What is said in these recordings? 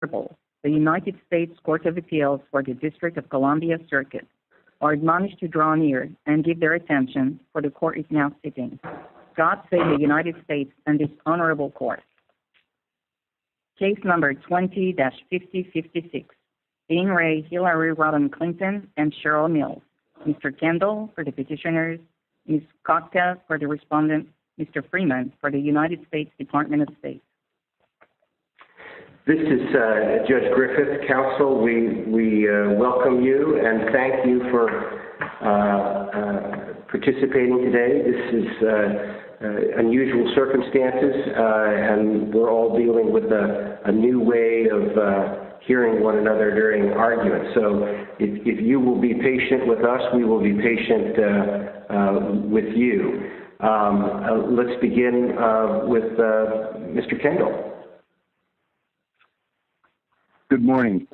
The United States Court of Appeals for the District of Columbia Circuit are admonished to draw near and give their attention, for the court is now sitting. God save the United States and this honorable court. Case number 20-5056. In re Hillary Rodham Clinton and Cheryl Mills. Mr. Kendall for the petitioners, Ms. Kotka for the respondent, Mr. Freeman for the United States Department of State. This is Judge Griffith, counsel. We welcome you and thank you for participating today. This is unusual circumstances, and we're all dealing with a new way of hearing one another during arguments. So if you will be patient with us, we will be patient with you. Let's begin with Mr. Kendall. Good morning.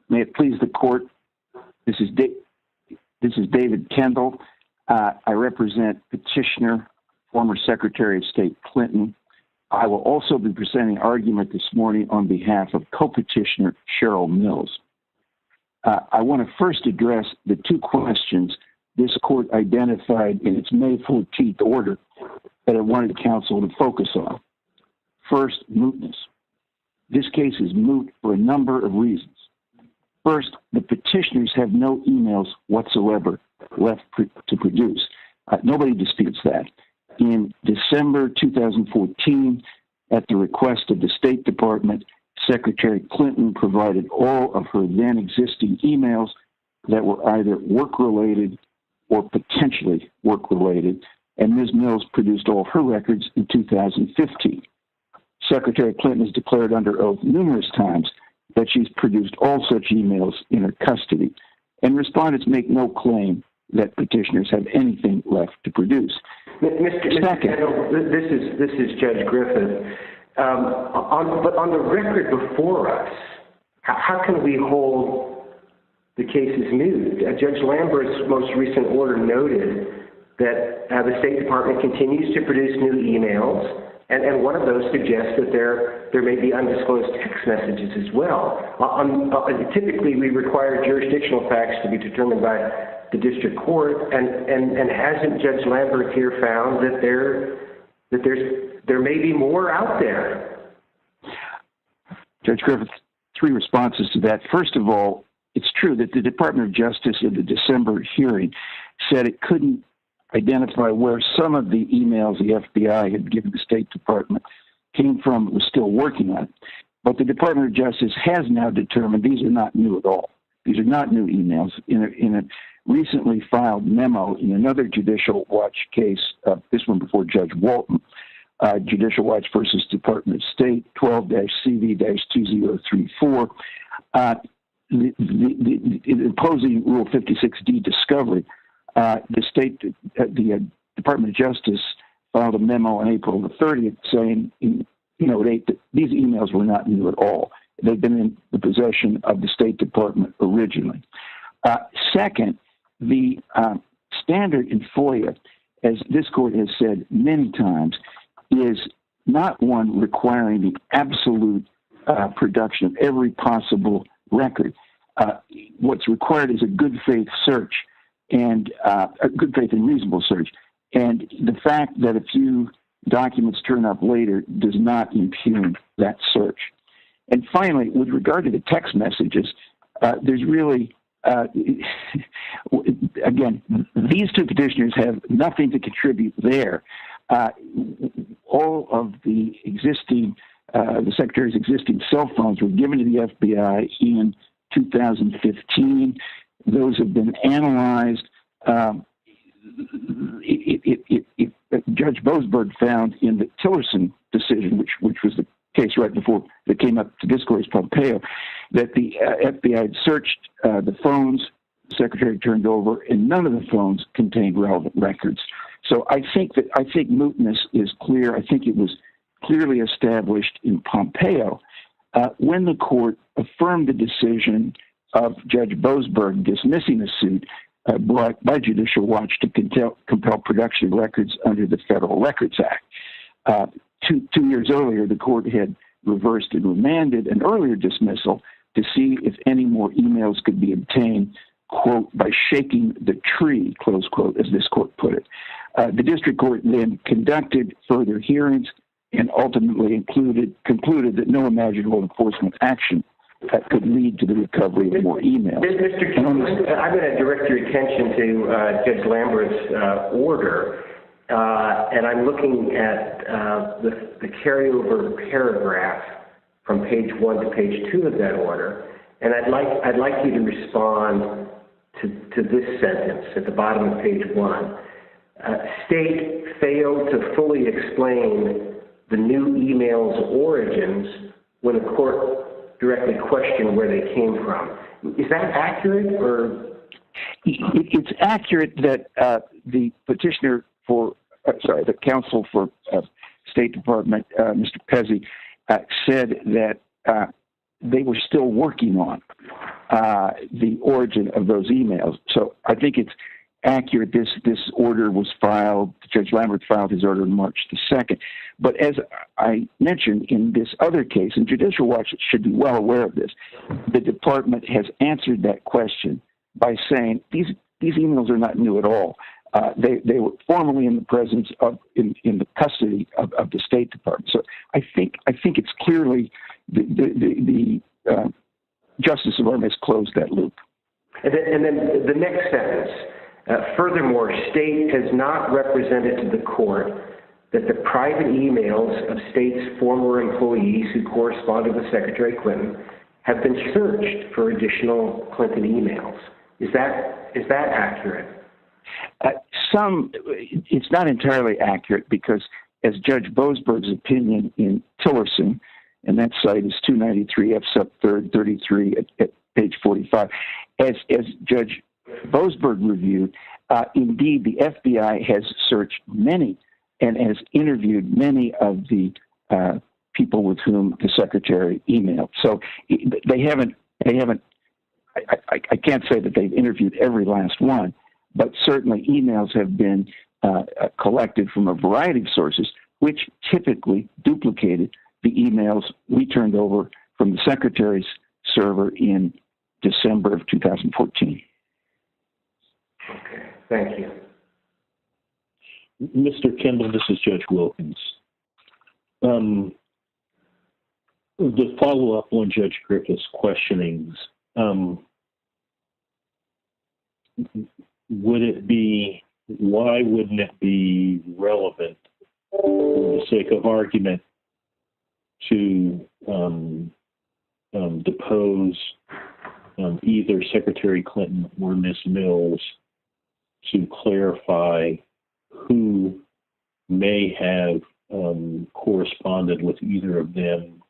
May it please the court. This is David Kendall. I represent petitioner, former Secretary of State Clinton. I will also be presenting argument this morning on behalf of co-petitioner Cheryl Mills. I want to first address the two questions this court identified in its May 14th order that I wanted counsel to focus on. First, mootness. This case is moot for a number of reasons. First, the petitioners have no emails whatsoever left to produce. Nobody disputes that. In December 2014, at the request of the State Department, Secretary Clinton provided all of her then existing emails that were either work-related or potentially work-related, and Ms. Mills produced all her records in 2015. Secretary Clinton has declared under oath numerous times that she's produced all such emails in her custody, and respondents make no claim that petitioners have anything left to produce. Mr. Kendall, this is Judge Griffith. But on the record before us, how can we hold the case as moot? Judge Lambert's most recent order noted that the State Department continues to produce new emails, and one of those suggests that there may be undisclosed text messages as well. Typically, we require jurisdictional facts to be determined by the district court, and hasn't Judge Lambert here found that there may be more out there? Judge Griffith, three responses to that. First of all, it's true that the Department of Justice at the December hearing said it couldn't identify where some of the emails the FBI had given the State Department came from, was still working on it. But the Department of Justice has now determined these are not new at all. These are not new emails. In a recently filed memo in another Judicial Watch case, this one before Judge Walton, Judicial Watch versus Department of State, 12-CV-2034, imposing Rule 56D discovery, the Department of Justice filed a memo on April the 30th saying, that these emails were not new at all. They've been in the possession of the State Department originally. Second, the standard in FOIA, as this court has said many times, is not one requiring the absolute production of every possible record. What's required is a good faith search, and a good faith and reasonable search. And the fact that a few documents turn up later does not impugn that search. And finally, with regard to the text messages, there's really, again, these two petitioners have nothing to contribute there. All of the existing, the Secretary's existing cell phones were given to the FBI in 2015. Those have been analyzed. Judge Boasberg found in the Tillerson decision, which was the case right before that came up to discourse Pompeo, that the FBI had searched the phones the Secretary turned over, and none of the phones contained relevant records. So I think mootness is clear. I think it was clearly established in Pompeo when the court affirmed the decision of Judge Boasberg dismissing the suit brought by Judicial Watch to compel production of records under the Federal Records Act. 2 years earlier, the court had reversed and remanded an earlier dismissal to see if any more emails could be obtained, quote, by shaking the tree, close quote, as this court put it. The district court then conducted further hearings and ultimately concluded that no imaginable enforcement action could lead to the recovery of more emails. Mr. King, I'm going to direct your attention to Judge Lambert's order, and I'm looking at the carryover paragraph from page 1 to page 2 of that order, and I'd like you to respond to this sentence at the bottom of page 1. State failed to fully explain the new email's origins when the court directly questioned where they came from. Is that accurate, or? It's accurate that the petitioner the counsel for State Department, Mr. Pezzi, said that they were still working on the origin of those emails. So I think it's accurate. This order was filed, Judge Lambert filed his order on March the 2nd. But as I mentioned in this other case, and Judicial Watch should be well aware of this, the department has answered that question by saying these emails are not new at all. They were formerly in the presence of, in the custody of the State Department. So I think it's clearly the Justice Department has closed that loop. And then the next sentence. Furthermore, State has not represented to the court that the private emails of State's former employees who corresponded with Secretary Clinton have been searched for additional Clinton emails. Is that accurate? It's not entirely accurate because, as Judge Boasberg's opinion in Tillerson, and that site is 293 F sub 3rd 33 at page 45, as Judge Boasberg reviewed, indeed the FBI has searched many and has interviewed many of the people with whom the Secretary emailed. So they haven't. I can't say that they've interviewed every last one, but certainly emails have been collected from a variety of sources, which typically duplicated the emails we turned over from the Secretary's server in December of 2014. Okay, thank you. Mr. Kendall, this is Judge Wilkins. The follow-up on Judge Griffith's questionings, why wouldn't it be relevant, for the sake of argument, to depose either Secretary Clinton or Ms. Mills to clarify who may have corresponded with either of them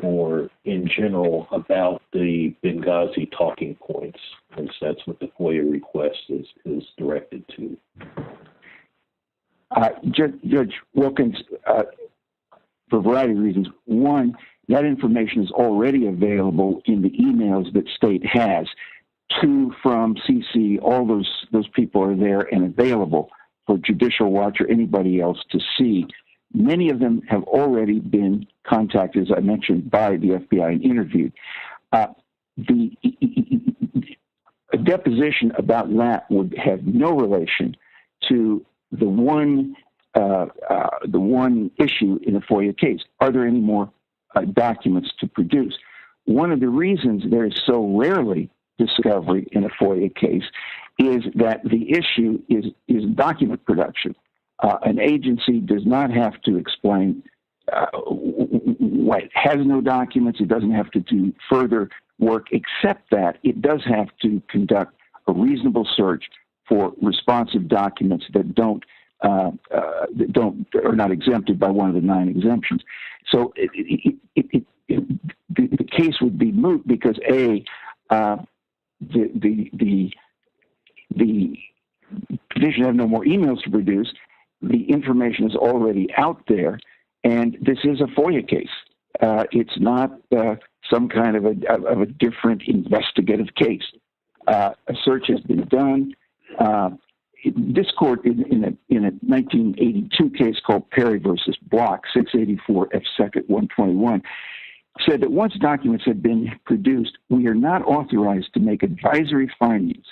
or in general about the Benghazi talking points, since that's what the FOIA request is directed to? Judge Wilkins, for a variety of reasons. One, that information is already available in the emails that State has. Two, from CC, all those people are there and available for Judicial Watch or anybody else to see. Many of them have already been contacted, as I mentioned, by the FBI and interviewed. A deposition about that would have no relation to the one issue in a FOIA case. Are there any more documents to produce? One of the reasons there is so rarely discovery in a FOIA case is that the issue is document production. An agency does not have to explain why it has no documents. It doesn't have to do further work, except that it does have to conduct a reasonable search for responsive documents that are not exempted by one of the 9 exemptions. So the case would be moot because the petition have no more emails to produce. The information is already out there, and this is a FOIA case. It's not some kind of a different investigative case. A search has been done. this court in a 1982 case called Perry versus Block, 684 F. 2nd 121, said that once documents have been produced, we are not authorized to make advisory findings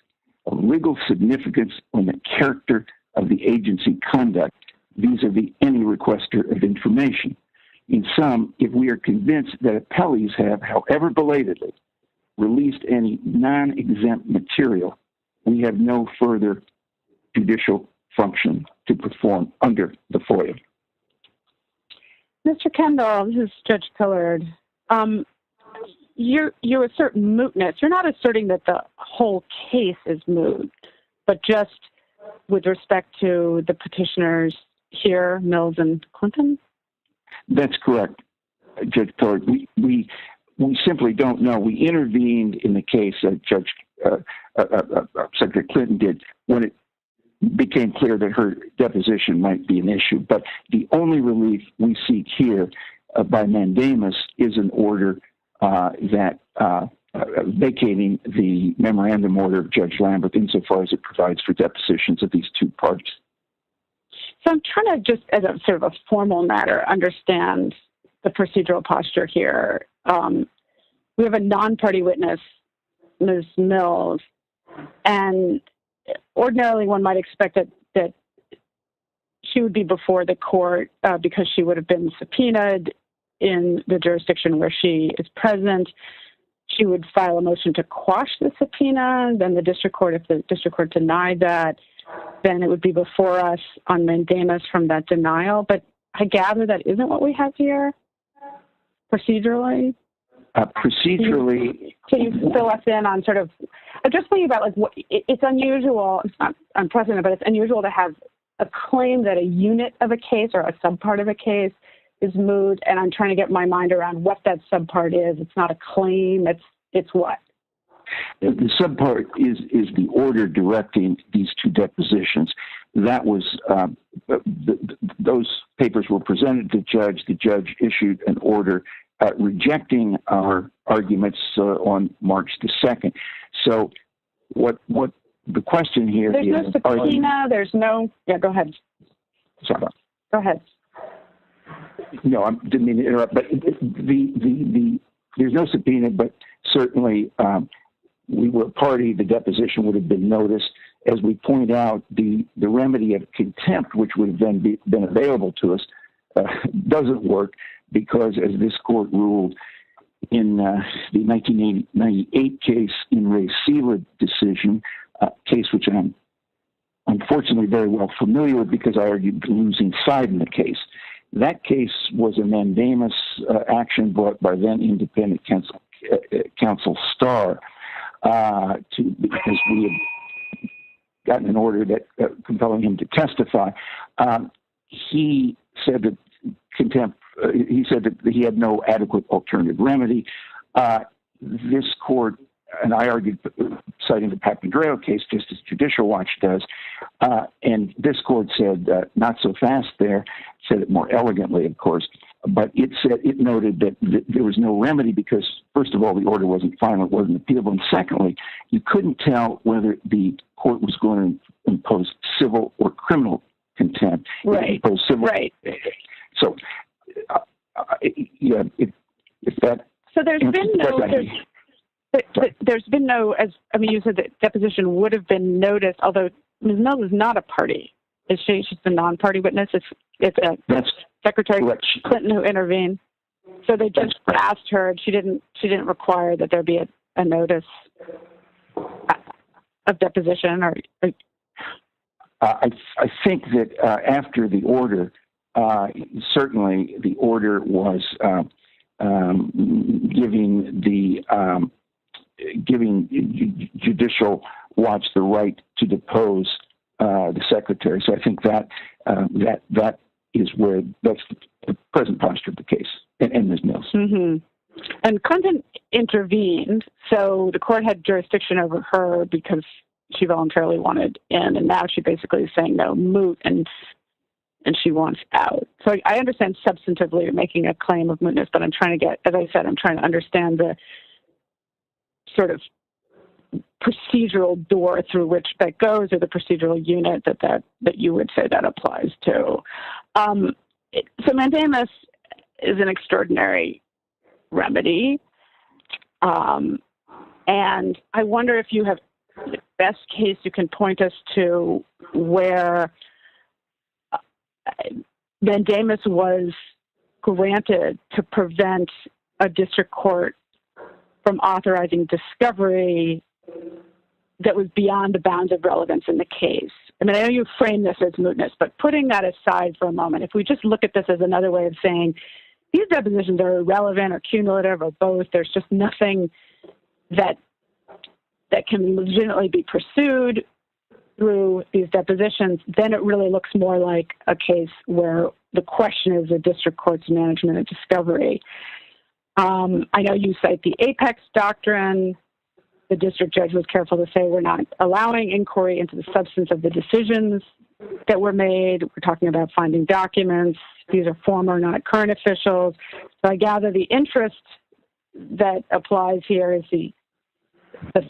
of legal significance on the character of the agency conduct vis-a-vis any requester of information. In sum, if we are convinced that appellees have, however belatedly, released any non-exempt material, we have no further judicial function to perform under the FOIA. Mr. Kendall, this is Judge Pillard. You assert mootness. You're not asserting that the whole case is moot, but just with respect to the petitioners here, Mills and Clinton? That's correct, Judge Pillard. We simply don't know. We intervened in the case, Secretary Clinton did, when it became clear that her deposition might be an issue. But the only relief we seek here by Mandamus is an order vacating the memorandum order of Judge Lambert insofar as it provides for depositions of these two parties. So I'm trying to just, as a sort of a formal matter, understand the procedural posture here. We have a non-party witness, Ms. Mills, and ordinarily one might expect that she would be before the court because she would have been subpoenaed in the jurisdiction where she is present. She would file a motion to quash the subpoena. Then the district court, if the district court denied that, then it would be before us on mandamus from that denial. But I gather that isn't what we have here procedurally. Procedurally, can you fill us in on sort of? I'm just thinking about what it's unusual. It's not unprecedented, but it's unusual to have a claim that a unit of a case or a subpart of a case is moot, and I'm trying to get my mind around what that subpart is. It's not a claim. It's what? The subpart is the order directing these two depositions. That was those papers were presented to the judge. The judge issued an order rejecting our arguments on March the 2nd. So, what the question here is? There's no subpoena. There's no. Yeah, go ahead. Sorry. Go ahead. No, I didn't mean to interrupt. But there's no subpoena, but certainly we were a party. The deposition would have been noticed. As we point out, the remedy of contempt, which would have then been available to us, doesn't work because, as this court ruled in the 1998 case in Ray Seela decision, case which I'm unfortunately very well familiar with because I argued the losing side in the case. That case was a mandamus action brought by then independent counsel Starr because we had gotten an order that compelling him to testify. He said that contempt. He said that he had no adequate alternative remedy. This court, and I argued, citing the Papandreou case, just as Judicial Watch does, and this court said not so fast there, said it more elegantly, of course, but it noted that there was no remedy because, first of all, the order wasn't final, it wasn't appealable, and secondly, you couldn't tell whether the court was going to impose civil or criminal contempt. Right. Right. So, yeah, if that. So there's been no, as I mean, you said that deposition would have been noticed, although Ms. Mills is not a party. Is she? She's the non-party witness. It's Secretary Clinton who intervened. So they just asked her, and she didn't require that there be a notice of deposition, or. I think that after the order, certainly the order was giving Judicial Watch the right to depose the secretary. So I think that is where that's the present posture of the case, and Ms. Mills. Mm-hmm. And Clinton intervened, so the court had jurisdiction over her because she voluntarily wanted in, and now she basically is saying no, moot, and she wants out. So I understand substantively you're making a claim of mootness, but I'm trying to get, as I said, I'm trying to understand the sort of procedural door through which that goes, or the procedural unit that you would say that applies to. So mandamus is an extraordinary remedy, and I wonder if you have the best case you can point us to where mandamus was granted to prevent a district court from authorizing discovery that was beyond the bounds of relevance in the case. I mean, I know you frame this as mootness, but putting that aside for a moment, if we just look at this as another way of saying these depositions are irrelevant or cumulative or both, there's just nothing that can legitimately be pursued through these depositions, then it really looks more like a case where the question is the district court's management of discovery. I know you cite the Apex doctrine. The district judge was careful to say we're not allowing inquiry into the substance of the decisions that were made. We're talking about finding documents. These are former, not current officials. So I gather the interest that applies here is the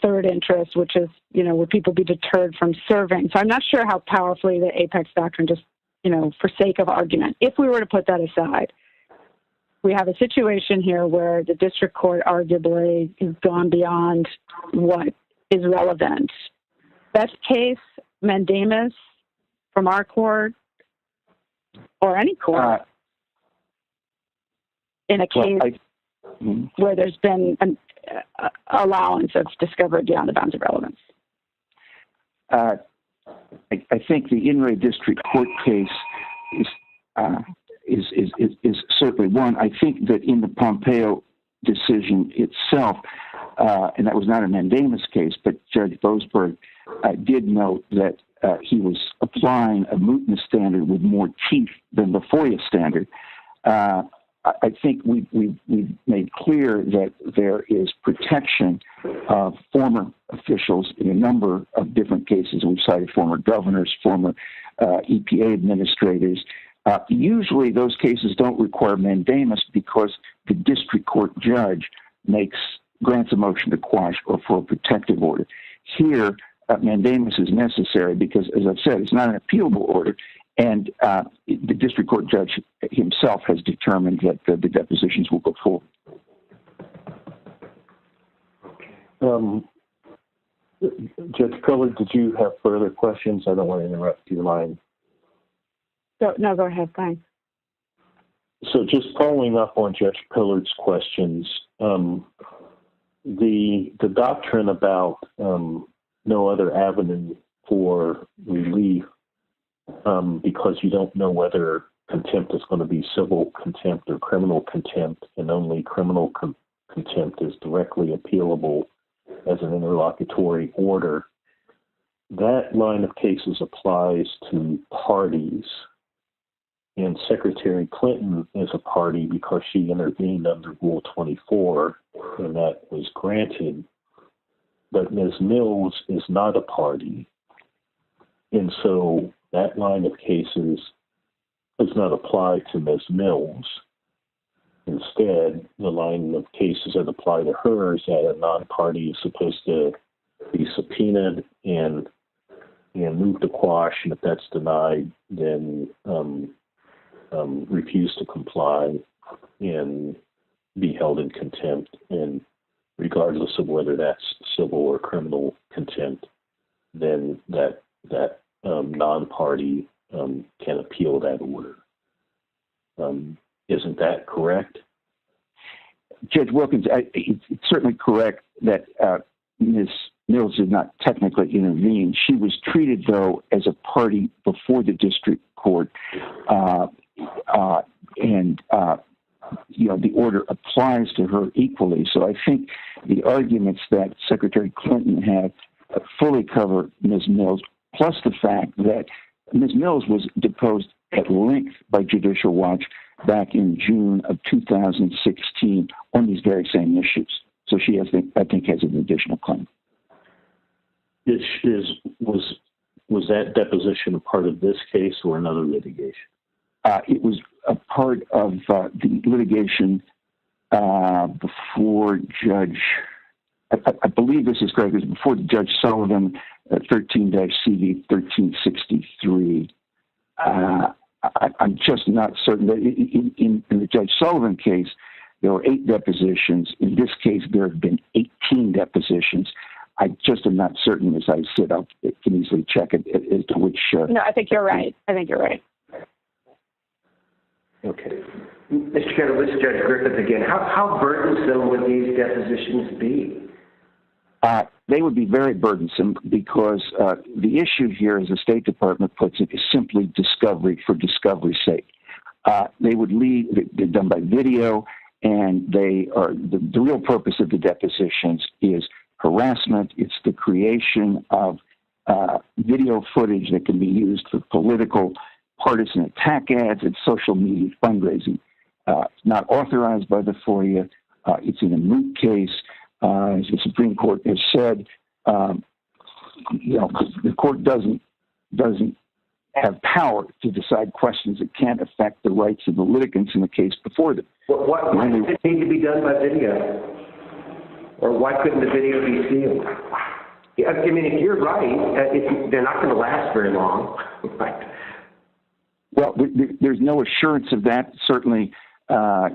third interest, which is, would people be deterred from serving? So I'm not sure how powerfully the Apex doctrine just, for sake of argument, if we were to put that aside, we have a situation here where the district court arguably has gone beyond what is relevant. Best case, mandamus from our court or any court in a case where there's been an allowance of discovery beyond the bounds of relevance. I think the In re District Court case is certainly one. I think that in the Pompeo decision itself, and that was not a mandamus case, but Judge Boasberg did note that he was applying a mootness standard with more teeth than the FOIA standard. I think we've made clear that there is protection of former officials in a number of different cases. We've cited former governors, former EPA administrators. Usually those cases don't require mandamus because the district court judge grants a motion to quash or for a protective order. Here, mandamus is necessary because, as I've said, it's not an appealable order, and the district court judge himself has determined that the depositions will go forward. Judge Pillard, did you have further questions? I don't want to interrupt your line. No, go ahead. Thanks. So just following up on Judge Pillard's questions, the doctrine about no other avenue for relief because you don't know whether contempt is going to be civil contempt or criminal contempt, and only criminal contempt is directly appealable as an interlocutory order. That line of cases applies to parties. And Secretary Clinton is a party because she intervened under Rule 24, and that was granted. But Ms. Mills is not a party. And so that line of cases does not apply to Ms. Mills. Instead, the line of cases that apply to her is that a non-party is supposed to be subpoenaed and move to quash, and if that's denied, then refuse to comply and be held in contempt, and regardless of whether that's civil or criminal contempt, then that non-party can appeal that order. Isn't that correct? Judge Wilkins, it's certainly correct that Ms. Mills did not technically intervene. She was treated, though, as a party before the district court, the order applies to her equally. So I think the arguments that Secretary Clinton had fully cover Ms. Mills, plus the fact that Ms. Mills was deposed at length by Judicial Watch back in June of 2016 on these very same issues. So she has, I think, has an additional claim. Was that deposition a part of this case or another litigation? It was a part of the litigation before Judge I believe this is correct. It was before Judge Sullivan, 13-CV 1363. I'm just not certain that in the Judge Sullivan case, there were 8 depositions. In this case, there have been 18 depositions. I just am not certain as I sit up. It can easily check it as to which. No, I think you're right. Okay. Mr. Kendall, this is Judge Griffith again. How burdensome would these depositions be? They would be very burdensome because the issue here, as the State Department puts it, is simply discovery for discovery's sake. They would they're done by video, and they are the real purpose of the depositions is harassment. It's the creation of video footage that can be used for political partisan attack ads and social media fundraising. It's not authorized by the FOIA. It's in a moot case. As the Supreme Court has said, the court doesn't have power to decide questions that can't affect the rights of the litigants in the case before them. Why does it need to be done by video? Or why couldn't the video be sealed? I mean, if you're right, they're not going to last very long. Right? Well, there's no assurance of that. Certainly,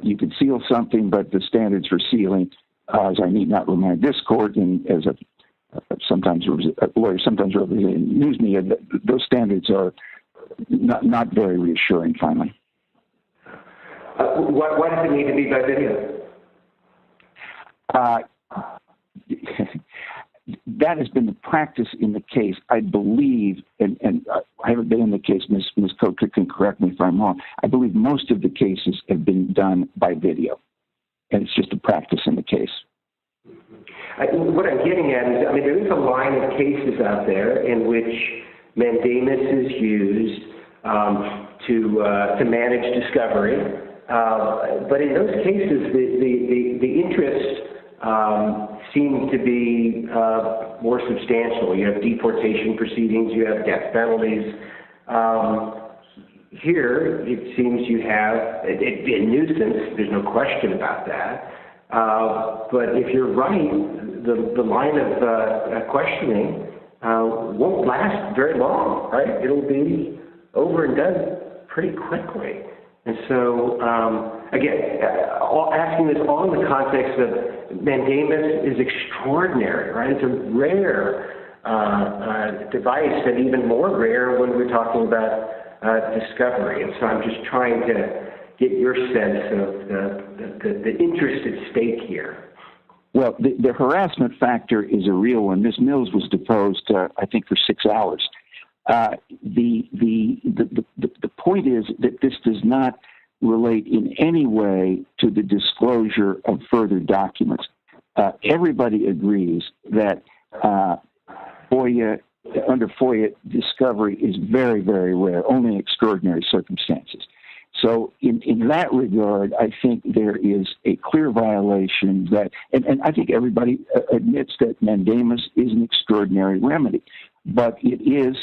you could seal something, but the standards for sealing, as I need not remind this court, and as a lawyer sometimes representing news media, those standards are not very reassuring, finally. Why does it need to be by video? That has been the practice in the case, I believe, and I haven't been in the case, Ms. Cook can correct me if I'm wrong. I believe most of the cases have been done by video, and it's just a practice in the case. What I'm getting at is, I mean, there is a line of cases out there in which mandamus is used to manage discovery, but in those cases, the interest seem to be more substantial. You have deportation proceedings, you have death penalties. Here, it seems you have a nuisance. There's no question about that. But if you're right, the line of questioning won't last very long, right? It'll be over and done pretty quickly. And so, again, asking this all in the context of mandamus is extraordinary, right? It's a rare device, and even more rare when we're talking about discovery. And so I'm just trying to get your sense of the interest at stake here. Well, the harassment factor is a real one. Ms. Mills was deposed, I think, for 6 hours. The point is that this does not relate in any way to the disclosure of further documents. Everybody agrees that under FOIA, discovery is very, very rare, only in extraordinary circumstances. So in that regard, I think there is a clear violation that, and I think everybody admits that mandamus is an extraordinary remedy, but it is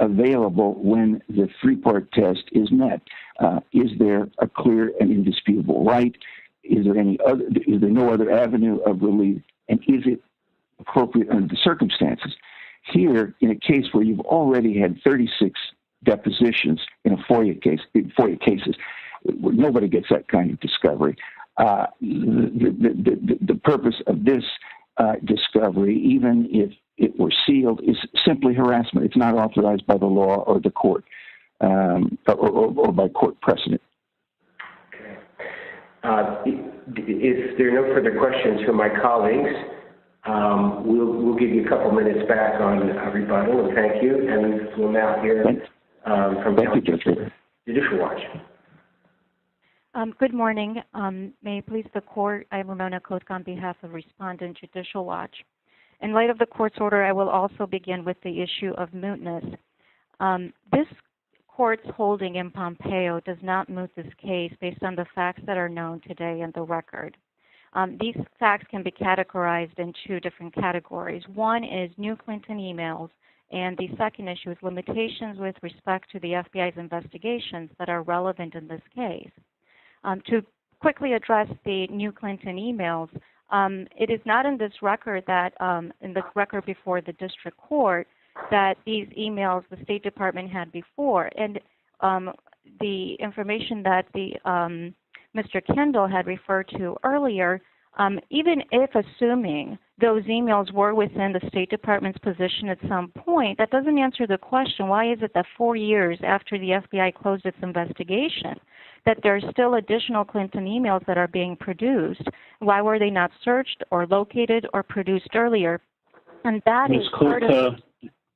available when the 3-part test is met. Is there a clear and indisputable right? Is there no other avenue of relief? And is it appropriate under the circumstances? Here, in a case where you've already had 36 depositions in FOIA cases, where nobody gets that kind of discovery. The purpose of this discovery, even if it were sealed, is simply harassment. It's not authorized by the law or the court, or by court precedent. If there are no further questions from my colleagues, we'll give you a couple minutes back on rebuttal, and thank you. And we'll now hear from Judicial Watch. Good morning. May it please the Court, I am Ramona Kotka on behalf of Respondent Judicial Watch. In light of the Court's order, I will also begin with the issue of mootness. This Court's holding in Pompeo does not moot this case based on the facts that are known today in the record. These facts can be categorized in 2 different categories. One is new Clinton emails, and the second issue is limitations with respect to the FBI's investigations that are relevant in this case. To quickly address the new Clinton emails, it is not in this record that, in the record before the district court, that these emails the State Department had before. And the information that Mr. Kendall had referred to earlier, even if assuming those emails were within the State Department's position at some point, that doesn't answer the question, why is it that 4 years after the FBI closed its investigation, that there are still additional Clinton emails that are being produced? Why were they not searched or located or produced earlier? And that is part of...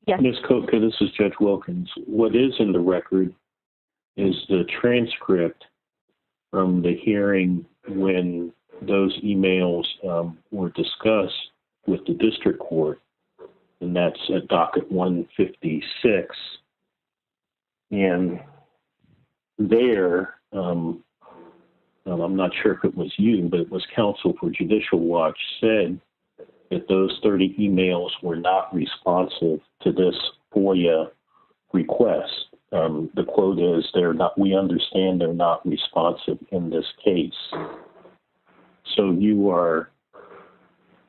Yes. Ms. Kotka, this is Judge Wilkins. What is in the record is the transcript from the hearing when those emails were discussed with the district court, and that's at docket 156. And there, I'm not sure if it was you, but it was counsel for Judicial Watch said that those 30 emails were not responsive to this FOIA request. The quote is, we understand they're not responsive in this case. So you are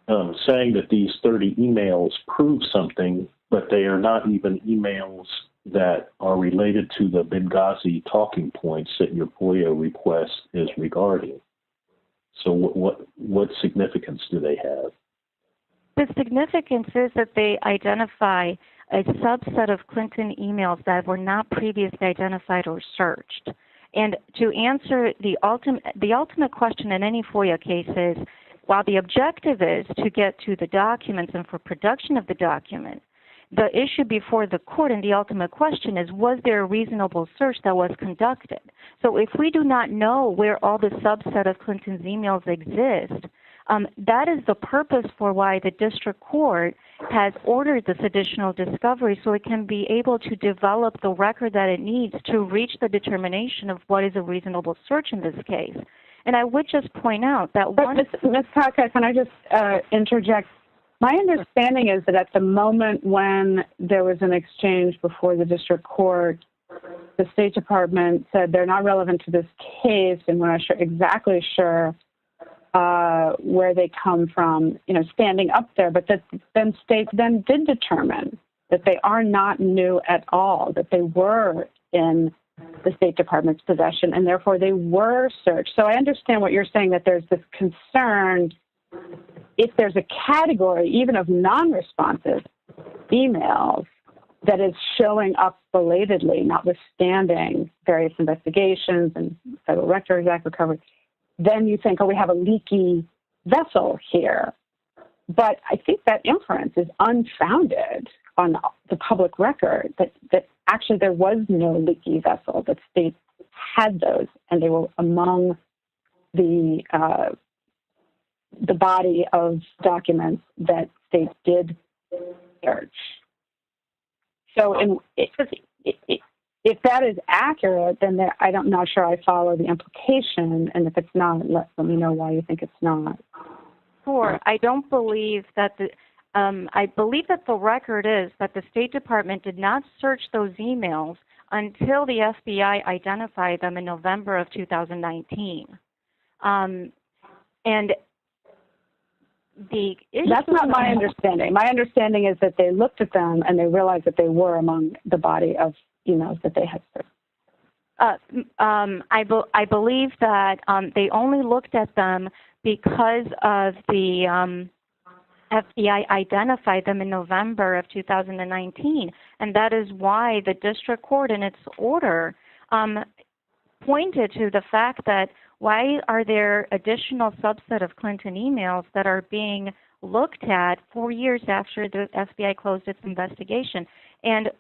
saying that these 30 emails prove something, but they are not even emails that are related to the Benghazi talking points that your FOIA request is regarding. So what significance do they have? The significance is that they identify a subset of Clinton emails that were not previously identified or searched. And to answer the ultimate question in any FOIA case is, while the objective is to get to the documents and for production of the document, the issue before the court and the ultimate question is, was there a reasonable search that was conducted? So if we do not know where all the subset of Clinton's emails exist, that is the purpose for why the district court has ordered this additional discovery, so it can be able to develop the record that it needs to reach the determination of what is a reasonable search in this case. And I would just point out that Ms. Parker, can I just interject? My understanding is that at the moment when there was an exchange before the district court, the State Department said they're not relevant to this case, and we're not exactly sure where they come from, standing up there, but that then states then did determine that they are not new at all, that they were in the State Department's possession, and therefore they were searched. So I understand what you're saying, that there's this concern if there's a category, even of non-responsive emails, that is showing up belatedly, notwithstanding various investigations and Federal Records Act recovery, then you think, we have a leaky vessel here. But I think that inference is unfounded on the public record, that actually there was no leaky vessel, that states had those, and they were among the body of documents that states did search. So if that is accurate, then I'm not sure I follow the implication, and if it's not, let me know why you think it's not. Sure. I don't believe that I believe that the record is that the State Department did not search those emails until the FBI identified them in November of 2019. And the issue... That's not my understanding. My understanding is that they looked at them and they realized that they were among the body of emails that they had searched. I believe that they only looked at them because of the FBI identified them in November of 2019, and that is why the district court in its order pointed to the fact that why are there additional subset of Clinton emails that are being looked at 4 years after the FBI closed its investigation. And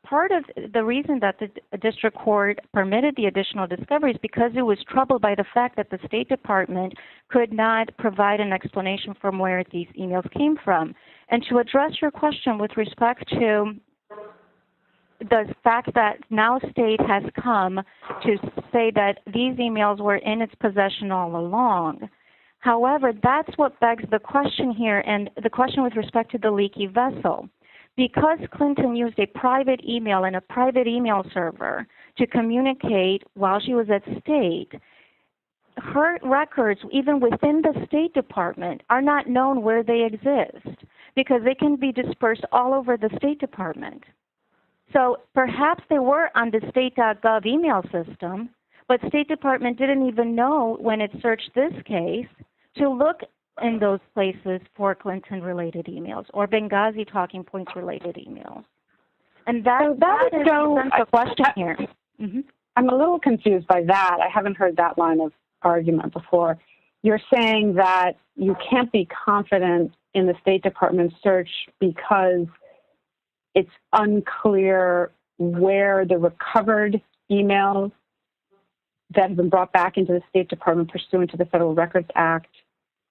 part of the reason that the district court permitted the additional discovery is because it was troubled by the fact that the State Department could not provide an explanation from where these emails came from. And to address your question with respect to the fact that now state has come to say that these emails were in its possession all along. However, that's what begs the question here, and the question with respect to the leaky vessel. Because Clinton used a private email and a private email server to communicate while she was at state, her records, even within the State Department, are not known where they exist because they can be dispersed all over the State Department. So perhaps they were on the state.gov email system, but State Department didn't even know when it searched this case to look in those places for Clinton-related emails or Benghazi talking points-related emails. And that is the question here. Mm-hmm. I'm a little confused by that. I haven't heard that line of argument before. You're saying that you can't be confident in the State Department search because it's unclear where the recovered emails that have been brought back into the State Department pursuant to the Federal Records Act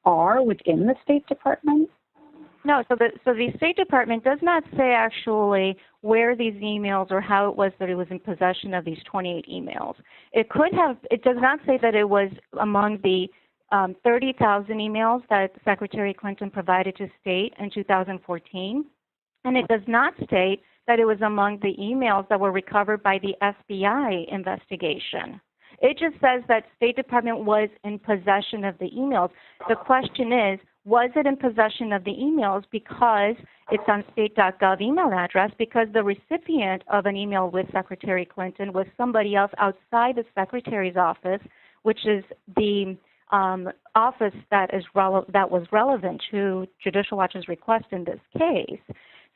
are within the State Department? No, so the State Department does not say actually where these emails or how it was that it was in possession of these 28 emails. It does not say that it was among the 30,000 emails that Secretary Clinton provided to State in 2014. And it does not state that it was among the emails that were recovered by the FBI investigation. It just says that State Department was in possession of the emails. The question is, was it in possession of the emails because it's on state.gov email address, because the recipient of an email with Secretary Clinton was somebody else outside the Secretary's office, which is the office that was relevant to Judicial Watch's request in this case.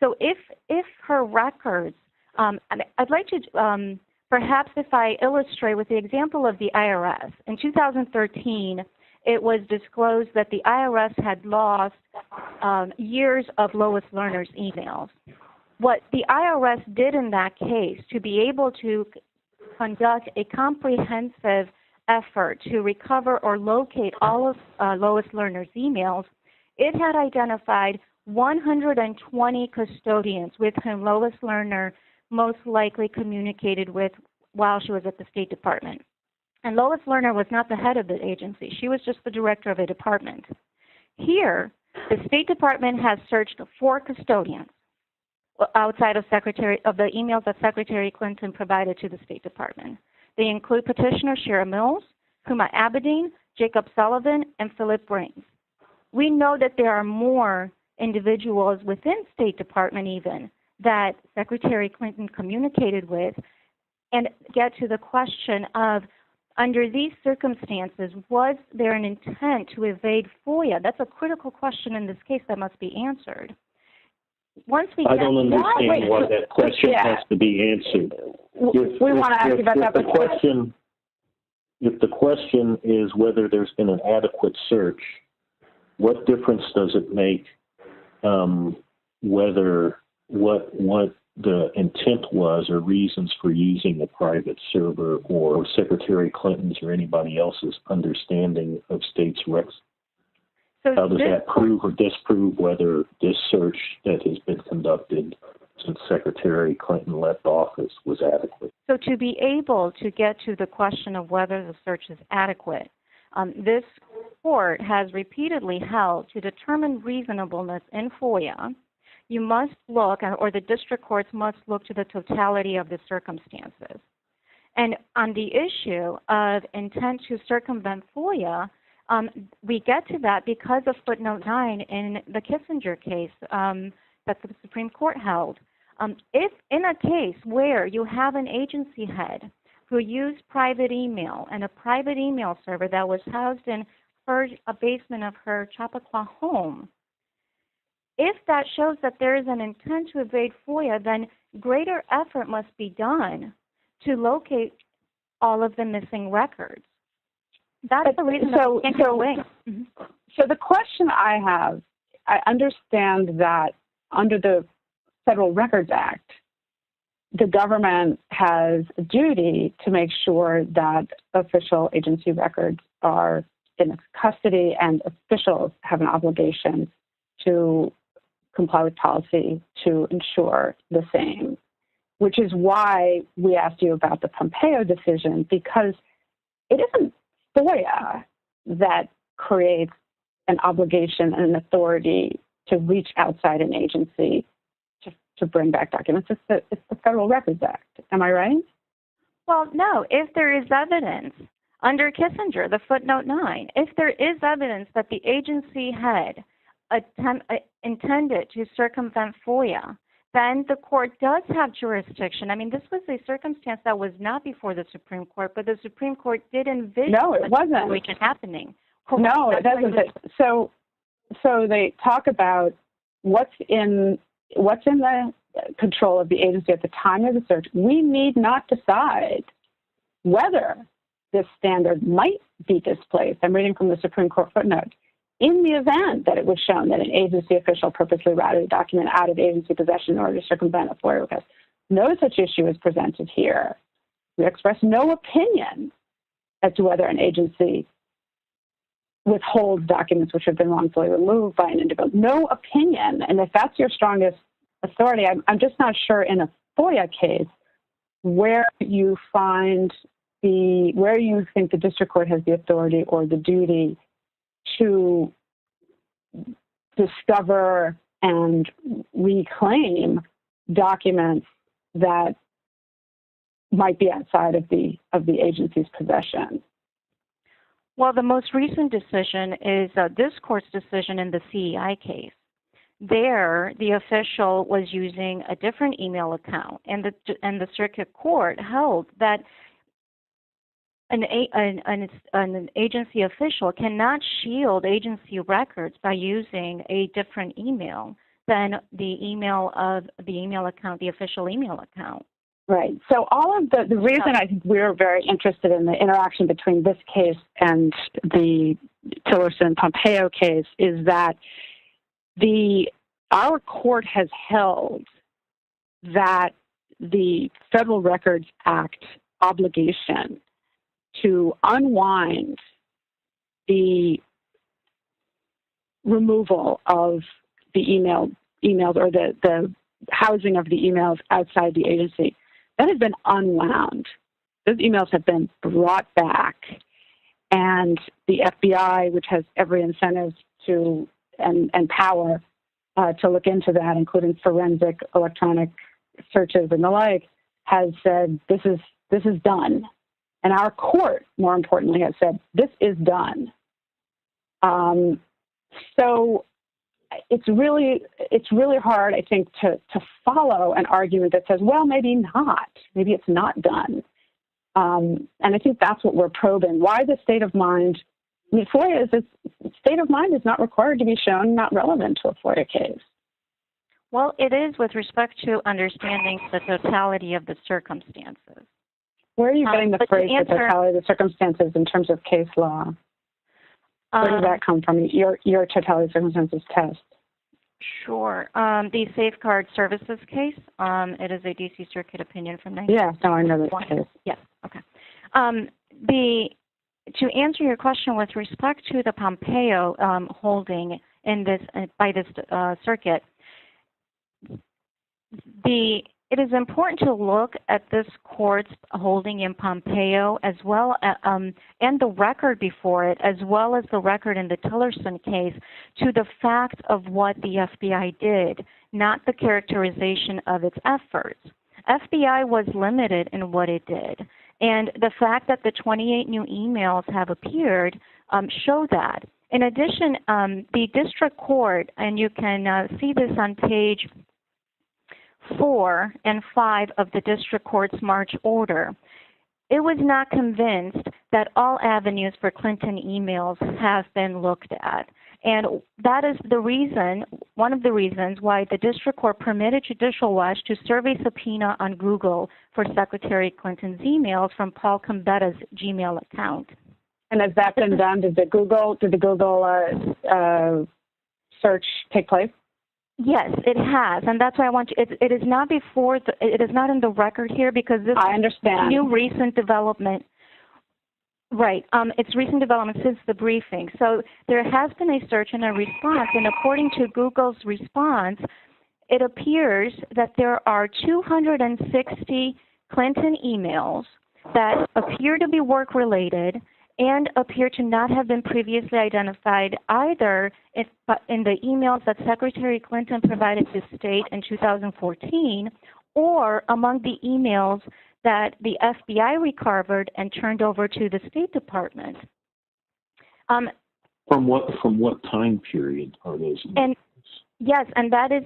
So if her records, I'd like to perhaps if I illustrate with the example of the IRS. In 2013, it was disclosed that the IRS had lost years of Lois Lerner's emails. What the IRS did in that case to be able to conduct a comprehensive effort to recover or locate all of Lois Lerner's emails, it had identified 120 custodians with whom Lois Lerner most likely communicated with while she was at the State Department. And Lois Lerner was not the head of the agency. She was just the director of a department. Here, the State Department has searched 4 custodians outside of the emails that Secretary Clinton provided to the State Department. They include Petitioner Shira Mills, Huma Abedin, Jacob Sullivan, and Philip Brains. We know that there are more individuals within State Department even that Secretary Clinton communicated with, and get to the question of, under these circumstances, was there an intent to evade FOIA? That's a critical question in this case that must be answered. I don't understand why that question has to be answered. We want to ask about that. If the question is whether there's been an adequate search, what difference does it make whether what the intent was or reasons for using a private server or Secretary Clinton's or anybody else's understanding of states' records? So how does that prove or disprove whether this search that has been conducted since Secretary Clinton left office was adequate? So to be able to get to the question of whether the search is adequate, this court has repeatedly held to determine reasonableness in FOIA, you must look, or the district courts must look to the totality of the circumstances. And on the issue of intent to circumvent FOIA, we get to that because of footnote 9 in the Kissinger case that the Supreme Court held. If in a case where you have an agency head who used private email and a private email server that was housed in a basement of her Chappaqua home, if that shows that there is an intent to evade FOIA, then greater effort must be done to locate all of the missing records. That's the reason that we can't get away. So the question I have, I understand that under the Federal Records Act, the government has a duty to make sure that official agency records are in its custody, and officials have an obligation to comply with policy to ensure the same, which is why we asked you about the Pompeo decision, because it isn't FOIA that creates an obligation and an authority to reach outside an agency to bring back documents. It's the Federal Records Act. Am I right? Well, no. If there is evidence Under Kissinger, the footnote 9, if there is evidence that the agency had intended to circumvent FOIA, then the court does have jurisdiction. I mean, this was a circumstance that was not before the Supreme Court, but the Supreme Court did envision it wasn't. situation happening. No, it doesn't. So they talk about what's in the control of the agency at the time of the search. We need not decide whether this standard might be displaced. I'm reading from the Supreme Court footnote. In the event that it was shown that an agency official purposely routed a document out of agency possession in order to circumvent a FOIA request, no such issue is presented here. We express no opinion as to whether an agency withholds documents which have been wrongfully removed by an individual. No opinion. And if that's your strongest authority, I'm just not sure in a FOIA case where you think the district court has the authority or the duty to discover and reclaim documents that might be outside of the agency's possession. Well, the most recent decision is this court's decision in the CEI case. There, the official was using a different email account, and the circuit court held that an agency official cannot shield agency records by using a different email than the email account, the official email account. Right. So all of the reason I think we're very interested in the interaction between this case and the Tillerson-Pompeo case is that our court has held that the Federal Records Act obligation to unwind the removal of the emails or the housing of the emails outside the agency, that has been unwound. Those emails have been brought back, and the FBI, which has every incentive to and power to look into that, including forensic electronic searches and the like, has said this is done. And our court, more importantly, has said this is done. So it's really hard, I think, to follow an argument that says, well, maybe not. Maybe it's not done. And I think that's what we're probing. Why the state of mind? I mean, FOIA state of mind is not required to be shown not relevant to a FOIA case. Well, it is with respect to understanding the totality of the circumstances. Where are you getting the phrase the totality of the circumstances in terms of case law? Where does that come from, your totality of circumstances test? Sure. The Safeguard Services case, it is a D.C. Circuit opinion from 1991. Yeah, no, I know that case. Yes, okay. To answer your question with respect to the Pompeo holding in this by this circuit, it is important to look at this court's holding in Pompeo as well and the record before it, as well as the record in the Tillerson case, to the fact of what the FBI did, not the characterization of its efforts. FBI was limited in what it did, and the fact that the 28 new emails have appeared show that. In addition, the district court, and you can see this on page 4 and 5 of the district court's March order, it was not convinced that all avenues for Clinton emails have been looked at. And that is the reason, one of the reasons why the district court permitted Judicial Watch to serve a subpoena on Google for Secretary Clinton's emails from Paul Combetta's Gmail account. And has that been done? Did the Google search take place? Yes, it has, and that's why I want to. It is not before. It is not in the record here because this I understand. New recent development. Right. It's recent development since the briefing. So there has been a search and a response, and according to Google's response, it appears that there are 260 Clinton emails that appear to be work-related and appear to not have been previously identified either in the emails that Secretary Clinton provided to state in 2014 or among the emails that the FBI recovered and turned over to the State Department. From what time period are those emails? And yes, and that is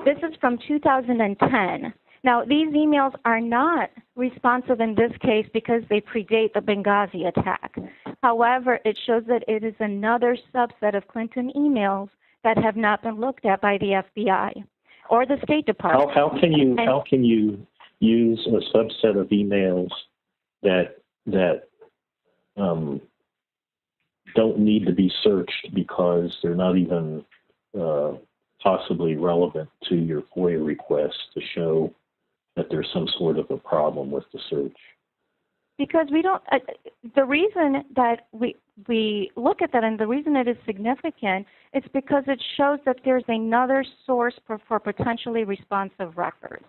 this is from 2010. Now, these emails are not responsive in this case because they predate the Benghazi attack. However, it shows that it is another subset of Clinton emails that have not been looked at by the FBI or the State Department. How can you use a subset of emails that don't need to be searched because they're not even possibly relevant to your FOIA request to show that there's some sort of a problem with the search? Because we don't, the reason that we look at that and the reason it is significant is because it shows that there's another source for potentially responsive records.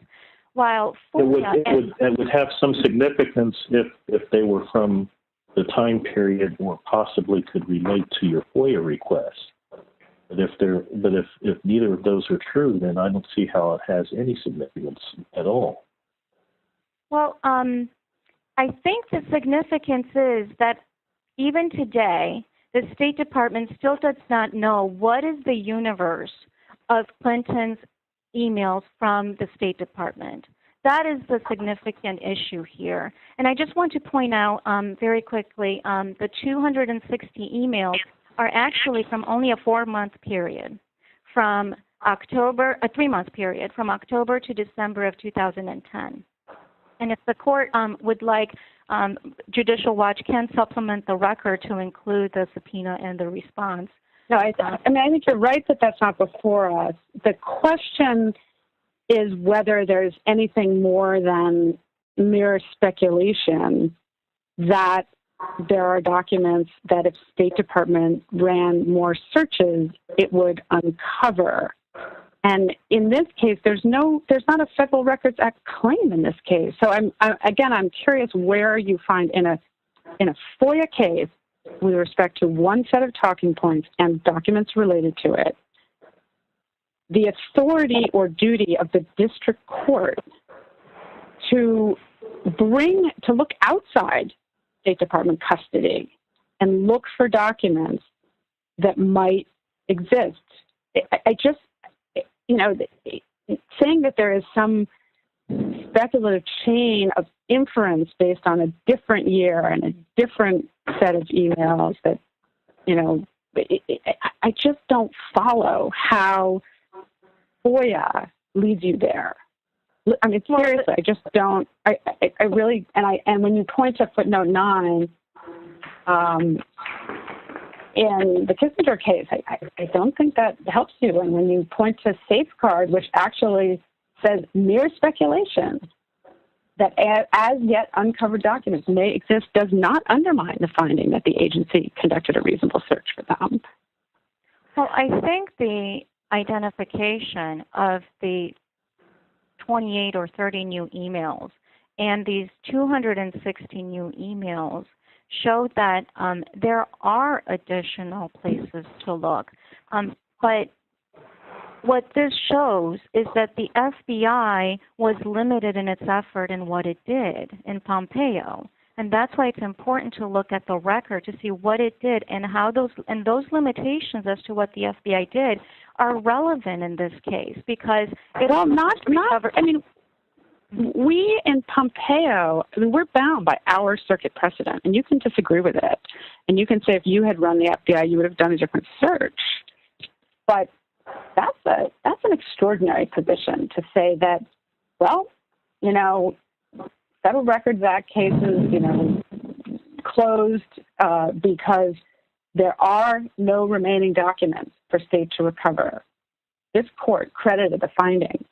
While FOIA it would have some significance if they were from the time period or possibly could relate to your FOIA request. But if neither of those are true, then I don't see how it has any significance at all. Well, I think the significance is that even today, the State Department still does not know what is the universe of Clinton's emails from the State Department. That is the significant issue here. And I just want to point out very quickly, the 260 emails are actually from only a 4-month period, from October, a 3-month period, from October to December of 2010. And if the court would like, Judicial Watch can supplement the record to include the subpoena and the response. No, I think you're right that that's not before us. The question is whether there's anything more than mere speculation that there are documents that if State Department ran more searches, it would uncover. And in this case, there's not a Federal Records Act claim in this case. So I'm curious where you find in a FOIA case with respect to one set of talking points and documents related to it, the authority or duty of the district court to look outside State Department custody and look for documents that might exist. I just, saying that there is some speculative chain of inference based on a different year and a different set of emails that, I just don't follow how FOIA leads you there. I mean, seriously, I just don't. I really, and when you point to footnote 9 in the Kissinger case, I don't think that helps you. And when you point to Safeguard, which actually says mere speculation that as yet uncovered documents may exist, does not undermine the finding that the agency conducted a reasonable search for them. Well, I think the identification of the 28 or 30 new emails and these 260 new emails show that there are additional places to look. But what this shows is that the FBI was limited in its effort in what it did in Pompeo. And that's why it's important to look at the record to see what it did and how those limitations as to what the FBI did are relevant in this case because we in Pompeo, we're bound by our circuit precedent, and you can disagree with it. And you can say if you had run the FBI, you would have done a different search. But that's an extraordinary position to say that, well, Federal Records Act cases, closed because there are no remaining documents for state to recover. This court credited the finding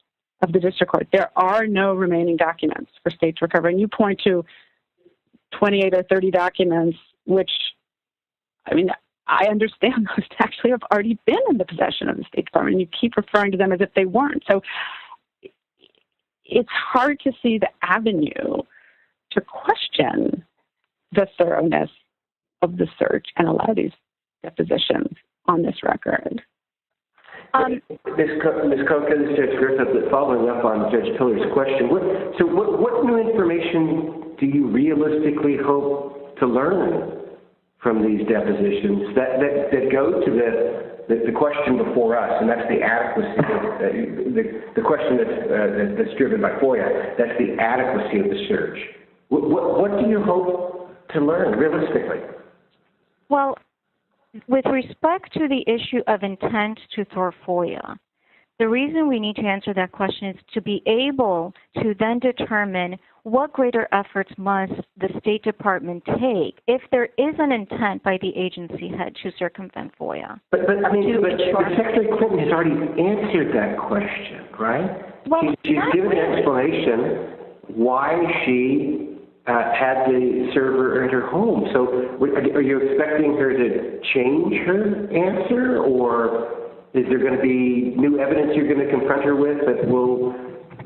of the district court. There are no remaining documents for state to recover. And you point to 28 or 30 documents, which, I understand those actually have already been in the possession of the State Department, and you keep referring to them as if they weren't. So it's hard to see the avenue to question the thoroughness of the search and allow these depositions on this record. Ms. Koka, this is Judge Griffith, following up on Judge Pillar's question. What new information do you realistically hope to learn from these depositions that go to the question before us, and that's the adequacy, the question that's driven by FOIA, that's the adequacy of the search. What do you hope to learn realistically? Well, with respect to the issue of intent to thwart FOIA, the reason we need to answer that question is to be able to then determine what greater efforts must the State Department take if there is an intent by the agency head to circumvent FOIA. But Secretary Clinton has already answered that question, right? Well, she's given an explanation why she had the server at her home. So are you expecting her to change her answer, or is there going to be new evidence you're going to confront her with that will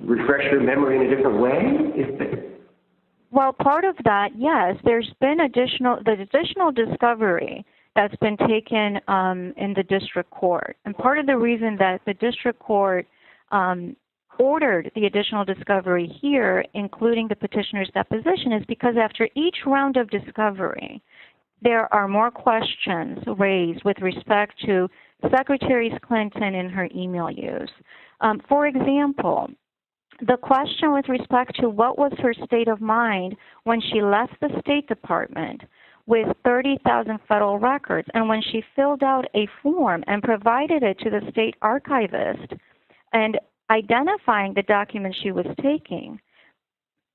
refresh her memory in a different way? Well, part of that, yes. There's been additional discovery that's been taken in the district court. And part of the reason that the district court ordered the additional discovery here, including the petitioner's deposition, is because after each round of discovery, there are more questions raised with respect to Secretary Clinton and her email use. For example, the question with respect to what was her state of mind when she left the State Department with 30,000 federal records, and when she filled out a form and provided it to the state archivist and identifying the documents she was taking,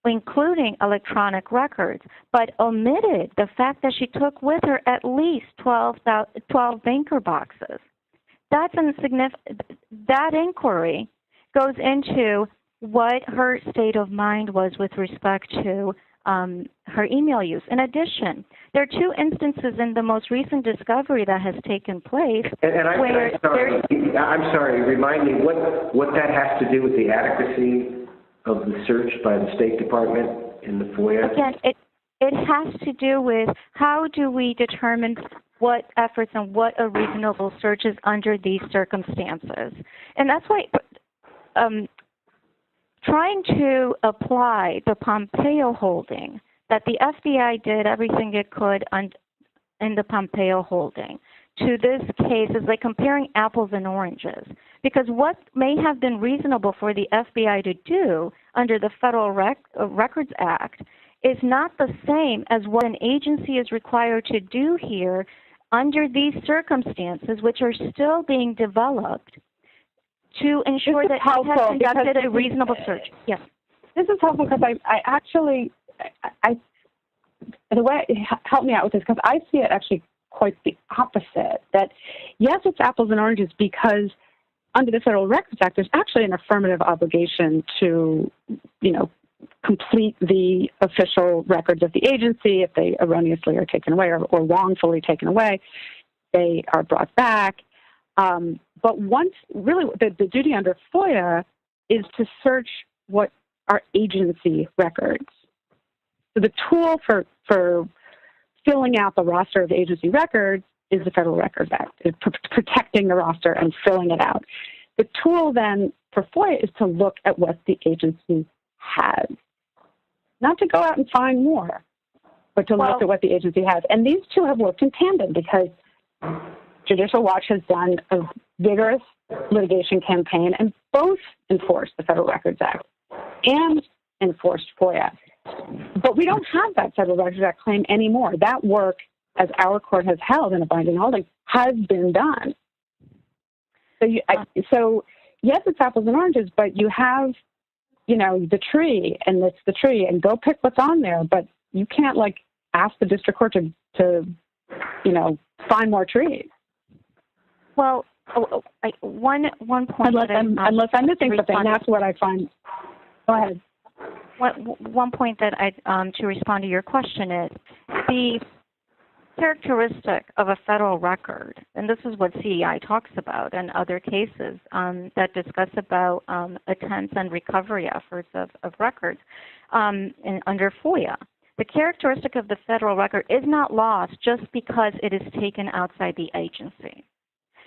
including electronic records, but omitted the fact that she took with her at least 12 banker boxes. That's insignificant. That inquiry goes into what her state of mind was with respect to her email use. In addition, there are two instances in the most recent discovery that has taken place. I'm sorry, remind me what that has to do with the adequacy of the search by the State Department in the FOIA? Again, it has to do with how do we determine what efforts and what a reasonable search is under these circumstances. And that's why trying to apply the Pompeo holding, that the FBI did everything it could in the Pompeo holding, to this case is like comparing apples and oranges. Because what may have been reasonable for the FBI to do under the Federal Records Act is not the same as what an agency is required to do here under these circumstances, which are still being developed, to ensure that it has conducted a reasonable search. Yes. This is helpful because I actually, the way it helped me out with this, because I see it actually quite the opposite, that yes, it's apples and oranges because under the Federal Records Act, there's actually an affirmative obligation to, complete the official records of the agency. If they erroneously are taken away or wrongfully taken away, they are brought back. But once, really, the duty under FOIA is to search what are agency records. So the tool for filling out the roster of agency records is the Federal Records Act. It's protecting the roster and filling it out. The tool then for FOIA is to look at what the agency has. Not to go out and find more, but to look at what the agency has. And these two have worked in tandem because Judicial Watch has done a vigorous litigation campaign and both enforced the Federal Records Act and enforced FOIA. But we don't have that Federal Records Act claim anymore. That work, as our court has held in a binding holding, has been done. So yes, it's apples and oranges, but you have, the tree, and it's the tree, and go pick what's on there. But you can't ask the district court to find more trees. Well, one point. Unless I'm missing something, that's what I find. Go ahead. One point that to respond to your question is the characteristic of a federal record, and this is what CEI talks about and other cases that discuss about attempts and recovery efforts of records under FOIA. The characteristic of the federal record is not lost just because it is taken outside the agency.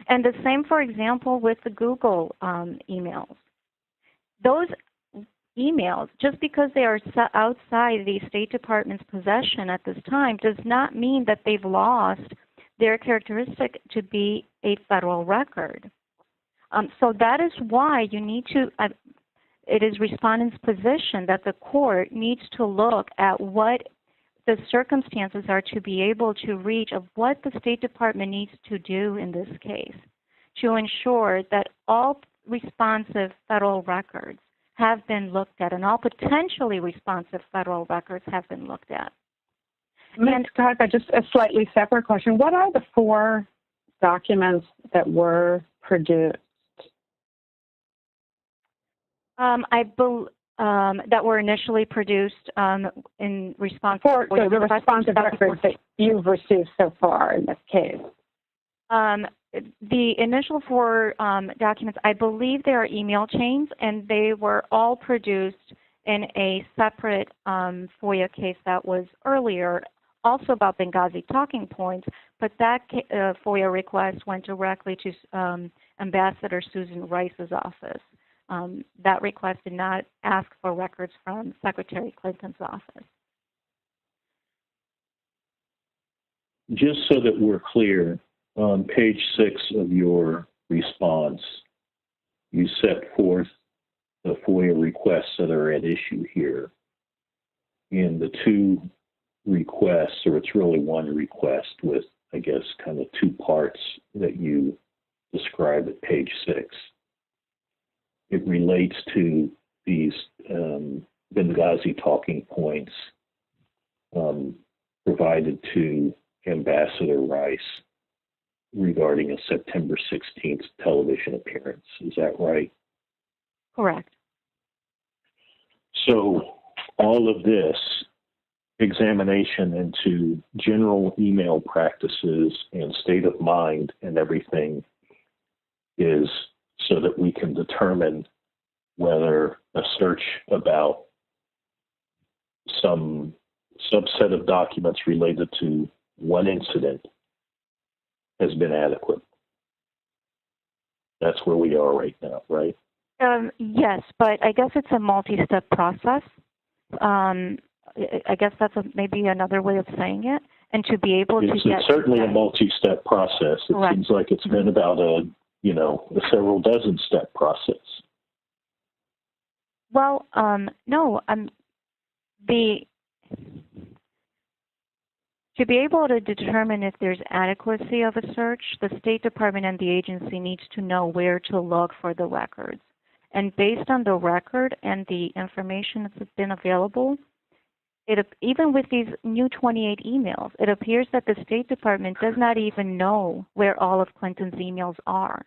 And the same, for example, with the Google emails. Those emails, just because they are outside the State Department's possession at this time, does not mean that they've lost their characteristic to be a federal record. So that is why you need to, it is respondent's position that the court needs to look at what the circumstances are to be able to reach of what the State Department needs to do in this case to ensure that all responsive federal records have been looked at and all potentially responsive federal records have been looked at. Ms. Scott, just a slightly separate question. What are the 4 documents that were produced? That were initially produced in response to the responsive records that you've received so far in this case. The initial 4 documents, I believe they are email chains, and they were all produced in a separate FOIA case that was earlier, also about Benghazi talking points, but that FOIA request went directly to Ambassador Susan Rice's office. That request did not ask for records from Secretary Clinton's office. Just so that we're clear, on page 6 of your response, you set forth the FOIA requests that are at issue here. In the 2 requests, or it's really 1 request with, I guess, kind of 2 parts that you describe at page 6. It relates to these Benghazi talking points provided to Ambassador Rice regarding a September 16th television appearance. Is that right? Correct. So all of this examination into general email practices and state of mind and everything is so that we can determine whether a search about some subset of documents related to one incident has been adequate. That's where we are right now, right? Yes, but I guess it's a multi-step process. I guess that's maybe another way of saying it. And to be able to get... It's certainly a multi-step process. It Correct. seems like it's been about a several dozen step process. Well, no, to be able to determine if there's adequacy of a search, the State Department and the agency needs to know where to look for the records. And based on the record and the information that's been available, even with these new 28 emails, it appears that the State Department does not even know where all of Clinton's emails are.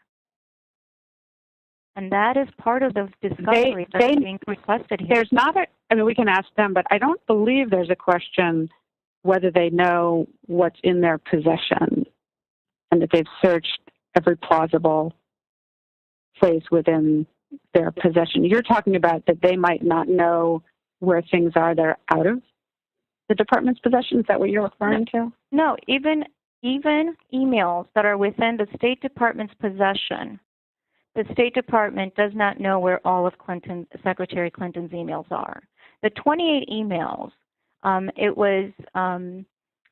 And that is part of the discovery that's being requested here. There's not we can ask them, but I don't believe there's a question whether they know what's in their possession and that they've searched every plausible place within their possession. You're talking about that they might not know where things are that are out of the department's possession. Is that what you're referring to? No, even emails that are within the State Department's possession, the State Department does not know where all of Secretary Clinton's emails are. The 28 emails, it was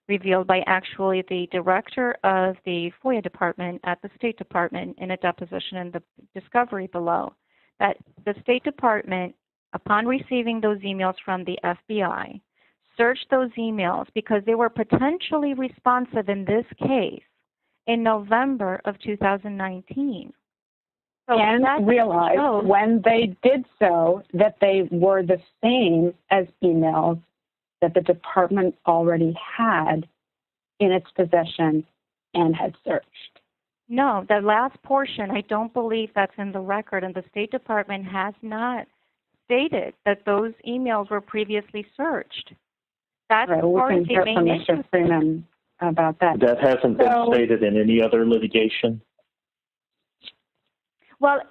revealed by actually the director of the FOIA department at the State Department in a deposition in the discovery below, that the State Department, upon receiving those emails from the FBI, searched those emails because they were potentially responsive in this case in November of 2019. So and realized when they did so that they were the same as emails that the department already had in its possession and had searched. No, the last portion, I don't believe that's in the record, and the State Department has not stated that those emails were previously searched. That's right, part of the main issue. Mr. Freeman about that. That hasn't been stated in any other litigation? Well,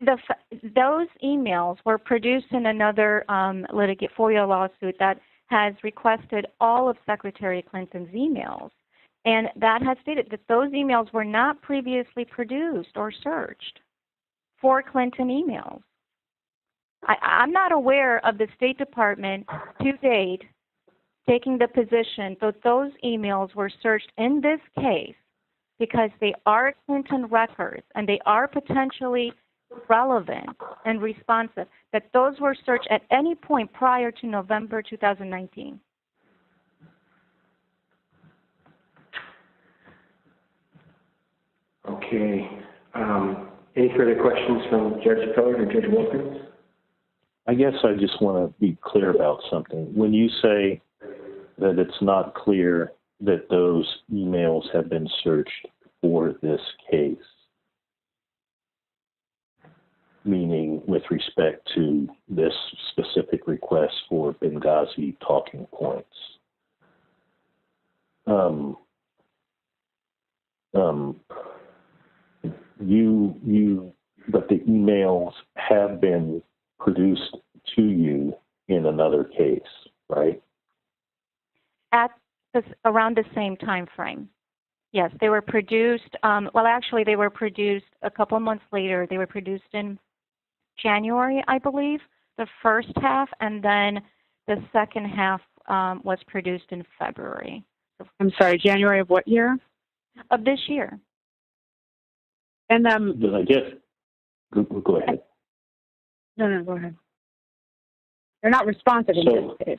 those emails were produced in another FOIA lawsuit that has requested all of Secretary Clinton's emails. And that has stated that those emails were not previously produced or searched for Clinton emails. I'm not aware of the State Department to date taking the position that those emails were searched in this case because they are Clinton records and they are potentially relevant and responsive, that those were searched at any point prior to November 2019. Okay. Any further questions from Judge Pillard or Judge Wilkins? I guess I just want to be clear about something. When you say that it's not clear that those emails have been searched for this case, meaning with respect to this specific request for Benghazi talking points, but the emails have been produced to you in another case, right? At around the same time frame. Yes, they were produced, actually they were produced a couple months later. They were produced in January, I believe, the first half, and then the second half was produced in February. I'm sorry, January of what year? Of this year. And Then I guess, go ahead. No, go ahead. They're not responsive in this case.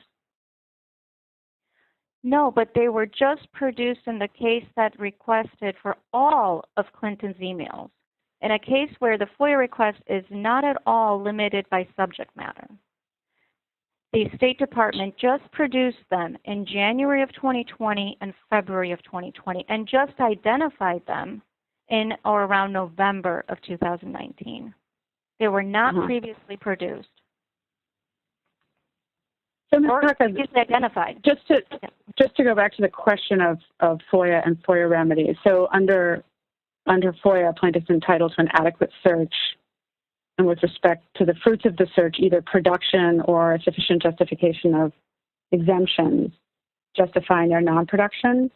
No, but they were just produced in the case that requested for all of Clinton's emails, in a case where the FOIA request is not at all limited by subject matter. The State Department just produced them in January of 2020 and February of 2020 and just identified them in or around November of 2019. They were not previously produced. So, Ms. Parker, identified. Just to go back to the question of FOIA and FOIA remedies. So under FOIA, plaintiff's entitled to an adequate search, and with respect to the fruits of the search, either production or a sufficient justification of exemptions justifying their non-production.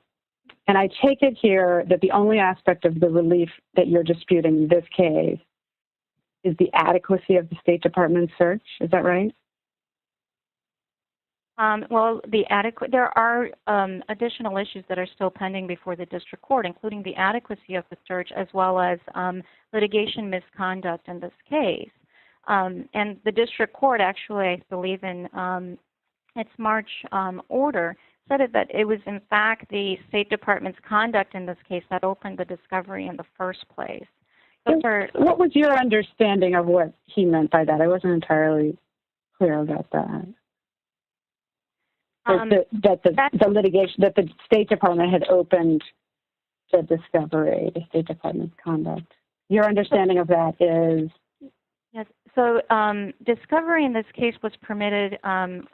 And I take it here that the only aspect of the relief that you're disputing in this case is the adequacy of the State Department search. Is that right? There are additional issues that are still pending before the district court, including the adequacy of the search as well as litigation misconduct in this case. And the district court actually, I believe in its March order, said that it was in fact the State Department's conduct in this case that opened the discovery in the first place. What was your understanding of what he meant by that? I wasn't entirely clear about that. The litigation, that the State Department had opened the discovery, the State Department's conduct. Your understanding of that is? Yes. So discovery in this case was permitted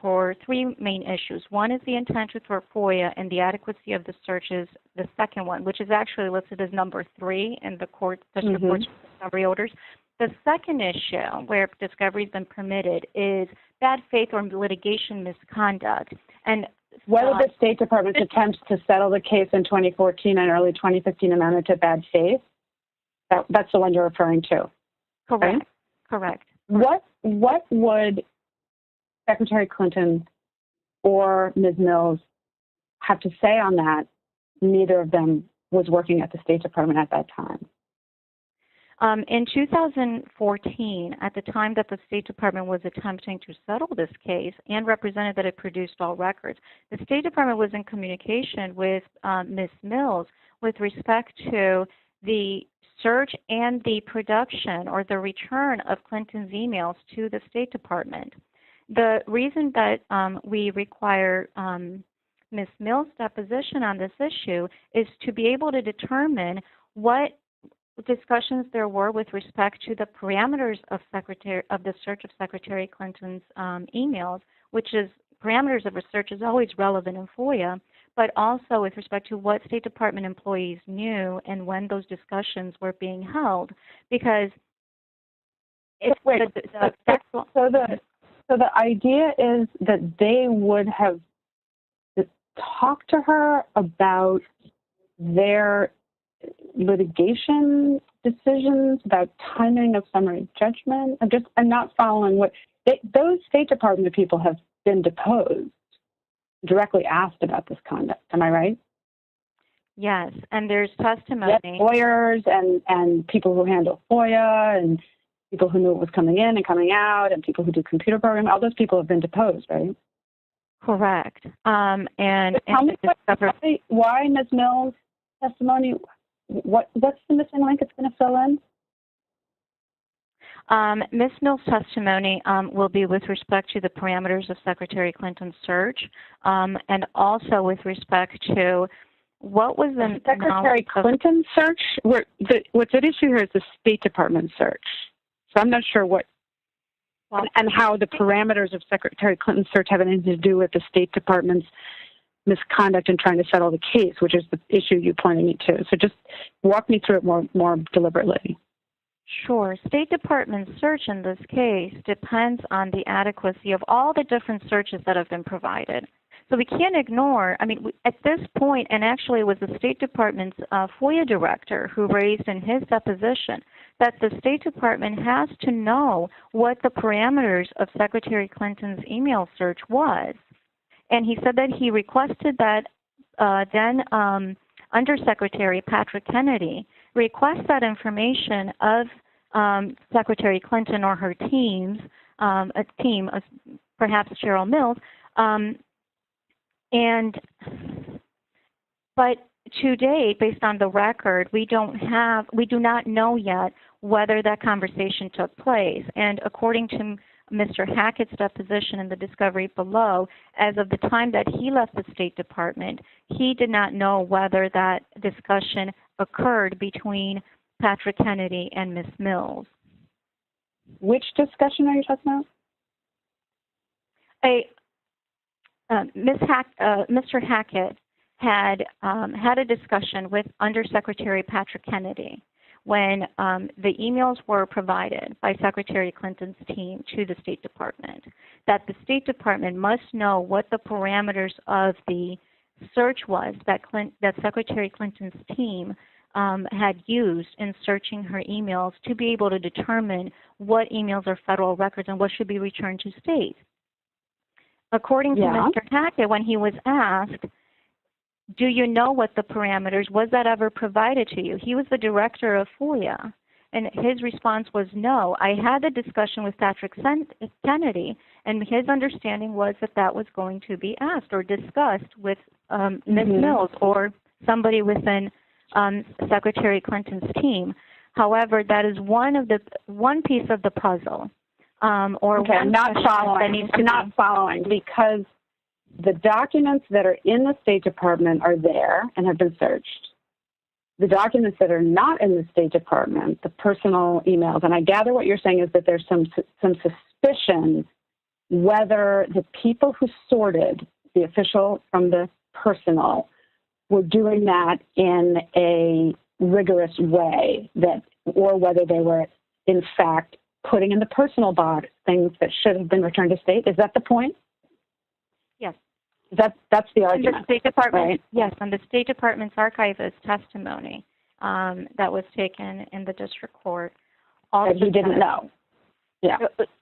for three main issues. One is the intent to thwart FOIA, and the adequacy of the search is the second one, which is actually listed as number 3 in the district court's discovery orders. The second issue where discovery has been permitted is bad faith or litigation misconduct. And whether the State Department's attempts to settle the case in 2014 and early 2015 amounted to bad faith, that's the one you're referring to. Correct. Right? Correct. What would Secretary Clinton or Ms. Mills have to say on that? Neither of them was working at the State Department at that time. In 2014, at the time that the State Department was attempting to settle this case and represented that it produced all records, the State Department was in communication with Ms. Mills with respect to the search and the production or the return of Clinton's emails to the State Department. The reason that we require Ms. Mills' deposition on this issue is to be able to determine what discussions there were with respect to the parameters of the search of Secretary Clinton's emails, which is parameters of research is always relevant in FOIA, but also with respect to what State Department employees knew and when those discussions were being held. Because if so the idea is that they would have talked to her about their litigation decisions about timing of summary judgment? I'm not following those State Department people have been deposed, directly asked about this conduct. Am I right? Yes, and there's testimony. Yes, lawyers and people who handle FOIA and people who knew it was coming in and coming out and people who do computer programming, all those people have been deposed, right? Correct. Tell me why Ms. Mills' testimony, what's the missing link it's going to fill in? Ms. Mills' testimony will be with respect to the parameters of Secretary Clinton's search, and also with respect to what was the Secretary Clinton's search? What's at issue here is the State Department search. So I'm not sure and how the parameters of Secretary Clinton's search have anything to do with the State Department's misconduct in trying to settle the case, which is the issue you pointed me to. So just walk me through it more deliberately. Sure. State Department search in this case depends on the adequacy of all the different searches that have been provided. So we can't ignore, at this point, and actually it was the State Department's FOIA director who raised in his deposition that the State Department has to know what the parameters of Secretary Clinton's email search was. And he said that he requested that then Undersecretary Patrick Kennedy request that information of Secretary Clinton or her teams, a team of perhaps Cheryl Mills, but to date, based on the record, we do not know yet whether that conversation took place. And according to Mr. Hackett's deposition in the discovery below, as of the time that he left the State Department, he did not know whether that discussion occurred between Patrick Kennedy and Ms. Mills. Which discussion are you talking about? Mr. Hackett had a discussion with Undersecretary Patrick Kennedy when the emails were provided by Secretary Clinton's team to the State Department, that the State Department must know what the parameters of the search was that Secretary Clinton's team had used in searching her emails to be able to determine what emails are federal records and what should be returned to states. According to Mr. Hackett, when he was asked, do you know what the parameters, was that ever provided to you? He was the director of FOIA, and his response was no. I had a discussion with Patrick Kennedy, and his understanding was that was going to be asked or discussed with Ms. Mills or somebody within Secretary Clinton's team. However, that is one piece of the puzzle. I'm not following because the documents that are in the State Department are there and have been searched. The documents that are not in the State Department, the personal emails, and I gather what you're saying is that there's some suspicion whether the people who sorted the official from the personal were doing that in a rigorous way, or whether they were, in fact, putting in the personal box things that should have been returned to state. Is that the point? Yes. That's the argument. The State Department, right? Yes, on the State Department's archivist testimony that was taken in the district court. That he didn't know. Yeah.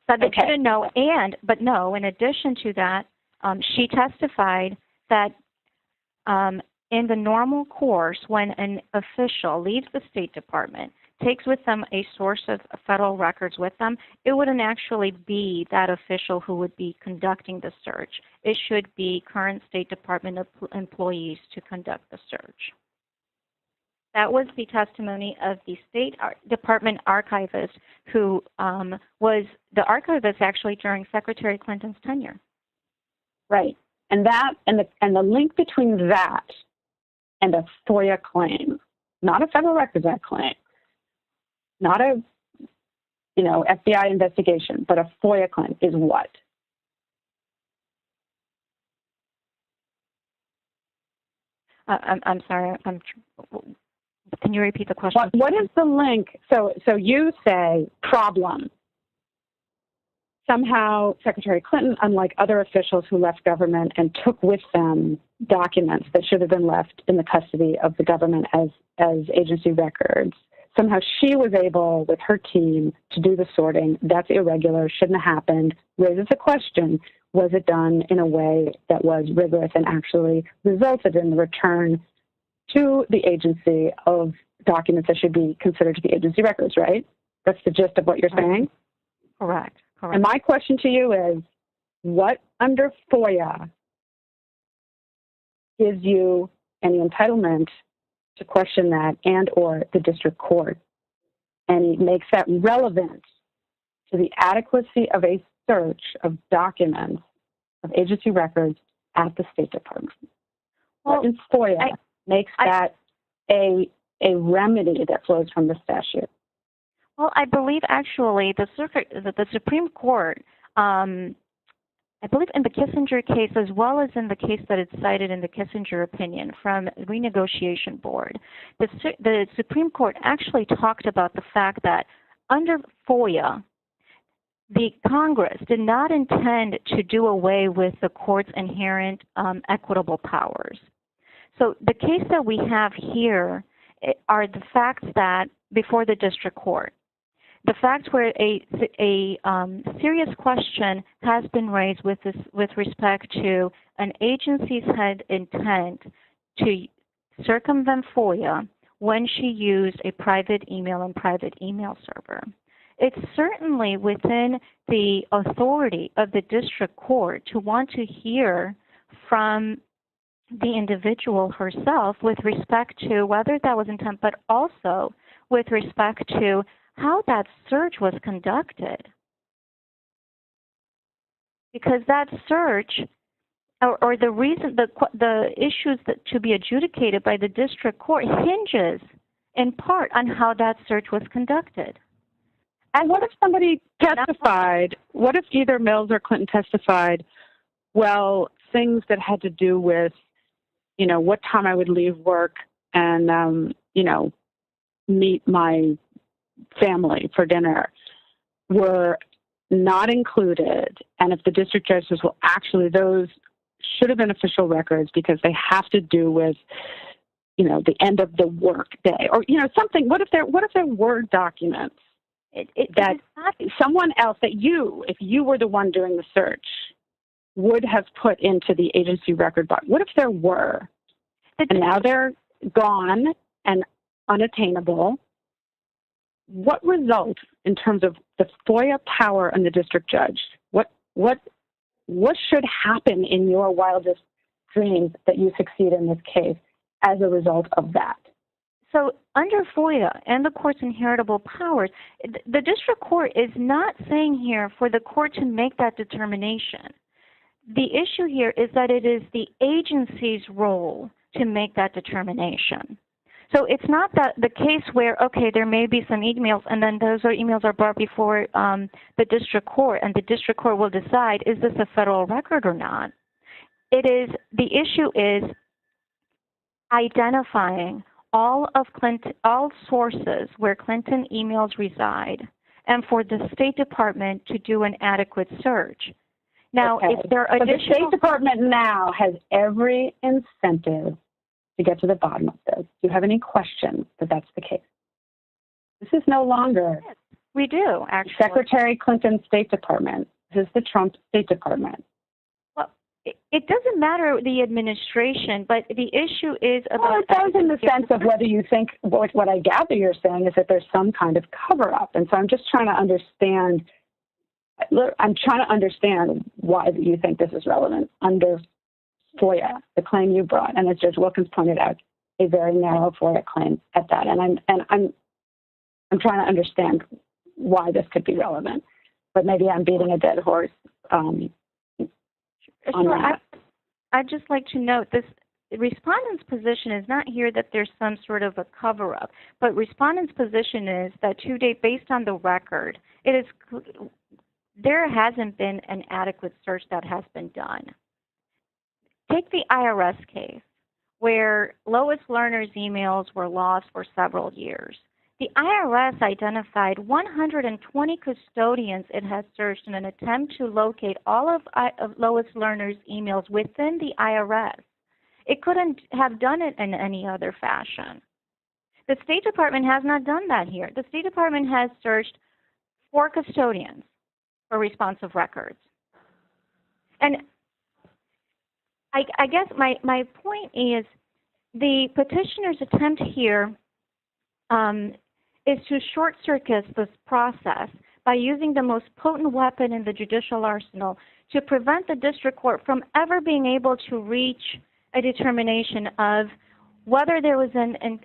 That they didn't know, but in addition to that, she testified that in the normal course, when an official leaves the State Department, takes with them a source of federal records with them, it wouldn't actually be that official who would be conducting the search. It should be current State Department employees to conduct the search. That was the testimony of the State Department archivist, who was the archivist actually during Secretary Clinton's tenure. Right, and the link between that and a FOIA claim, not a Federal Records Act claim, not a FBI investigation, but a FOIA claim is what? I'm sorry. Can you repeat the question? What is the link? So you say problem. Somehow Secretary Clinton, unlike other officials who left government and took with them documents that should have been left in the custody of the government as agency records. Somehow she was able, with her team, to do the sorting. That's irregular, shouldn't have happened. Raises a question, was it done in a way that was rigorous and actually resulted in the return to the agency of documents that should be considered to be agency records, right? That's the gist of what you're saying? Correct. And my question to you is, what under FOIA gives you any entitlement to question that and or the district court? And it makes that relevant to the adequacy of a search of documents, of agency records at the State Department. Well, what in FOIA makes that a remedy that flows from the statute? Well, I believe actually the Supreme Court, I believe in the Kissinger case, as well as in the case that is cited in the Kissinger opinion from the Renegotiation Board, the Supreme Court actually talked about the fact that under FOIA, the Congress did not intend to do away with the court's inherent equitable powers. So the case that we have here are the facts that before the district court. The facts where a serious question has been raised with respect to an agency's had intent to circumvent FOIA when she used a private email and private email server. It's certainly within the authority of the district court to want to hear from the individual herself with respect to whether that was intent, but also with respect to how that search was conducted. Because that search, or the reason, the issues that to be adjudicated by the district court hinges in part on how that search was conducted. And what if somebody testified, what if either Mills or Clinton testified, well, things that had to do with, what time I would leave work and, meet my family for dinner were not included, and if the district judge says, well, actually those should have been official records because they have to do with, the end of the work day, or something. What if there were documents that someone else that if you were the one doing the search, would have put into the agency record box? What if there were, and now they're gone and unattainable? What result in terms of the FOIA power and the district judge? What should happen in your wildest dreams that you succeed in this case as a result of that? So under FOIA and the court's inheritable powers, the district court is not saying here for the court to make that determination. The issue here is that it is the agency's role to make that determination. So it's not that the case where, okay, there may be some emails, and then those emails are brought before the district court, and the district court will decide, is this a federal record or not? The issue is identifying all sources where Clinton emails reside, and for the State Department to do an adequate search. Now, okay. If there are the State Department now has every incentive to get to the bottom of this. Do you have any questions that that's the case? This is no longer. Yes, we do, actually. Secretary Clinton's State Department. This is the Trump State Department. Well, it doesn't matter the administration, but the issue is about... Well, it does in the sense of whether you think, what I gather you're saying is that there's some kind of cover-up. And so I'm just trying to understand, why you think this is relevant under FOIA, the claim you brought, and as Judge Wilkins pointed out, a very narrow FOIA claim at that. And I'm trying to understand why this could be relevant, but maybe I'm beating a dead horse on that. I'd just like to note this: the respondent's position is not here that there's some sort of a cover-up, but respondent's position is that to date, based on the record, there hasn't been an adequate search that has been done. Take the IRS case, where Lois Lerner's emails were lost for several years. The IRS identified 120 custodians it had searched in an attempt to locate all of Lois Lerner's emails within the IRS. It couldn't have done it in any other fashion. The State Department has not done that here. The State Department has searched 4 custodians for responsive records. And I guess my point is the petitioner's attempt here is to short-circuit this process by using the most potent weapon in the judicial arsenal to prevent the district court from ever being able to reach a determination of whether there was an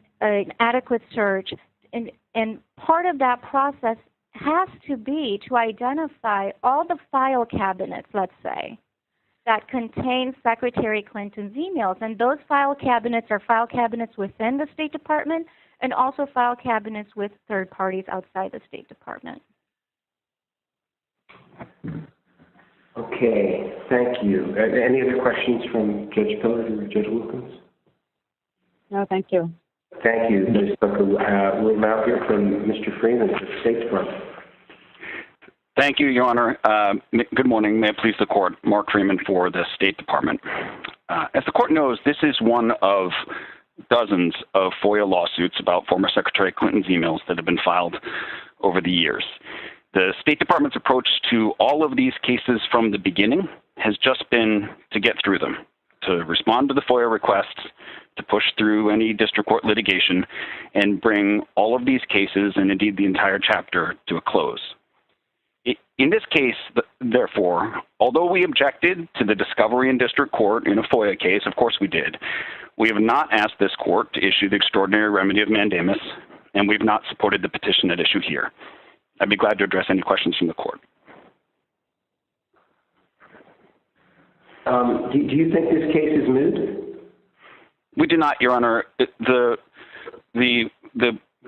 adequate search. And part of that process has to be to identify all the file cabinets, let's say, that contain Secretary Clinton's emails. And those file cabinets are file cabinets within the State Department and also file cabinets with third parties outside the State Department. Okay, thank you. Any other questions from Judge Pillard or Judge Wilkins? No, thank you. Thank you, Ms. Booker. We'll now hear from Mr. Freeman of the State Department. Thank you, Your Honor. Good morning. May it please the Court. Mark Freeman for the State Department. As the Court knows, this is one of dozens of FOIA lawsuits about former Secretary Clinton's emails that have been filed over the years. The State Department's approach to all of these cases from the beginning has just been to get through them, to respond to the FOIA requests, to push through any district court litigation, and bring all of these cases, and indeed the entire chapter, to a close. In this case, therefore, although we objected to the discovery in district court in a FOIA case, of course we did, we have not asked this court to issue the extraordinary remedy of mandamus, and we've not supported the petition at issue here. I'd be glad to address any questions from the court. Do you think this case is moot? We do not, Your Honor.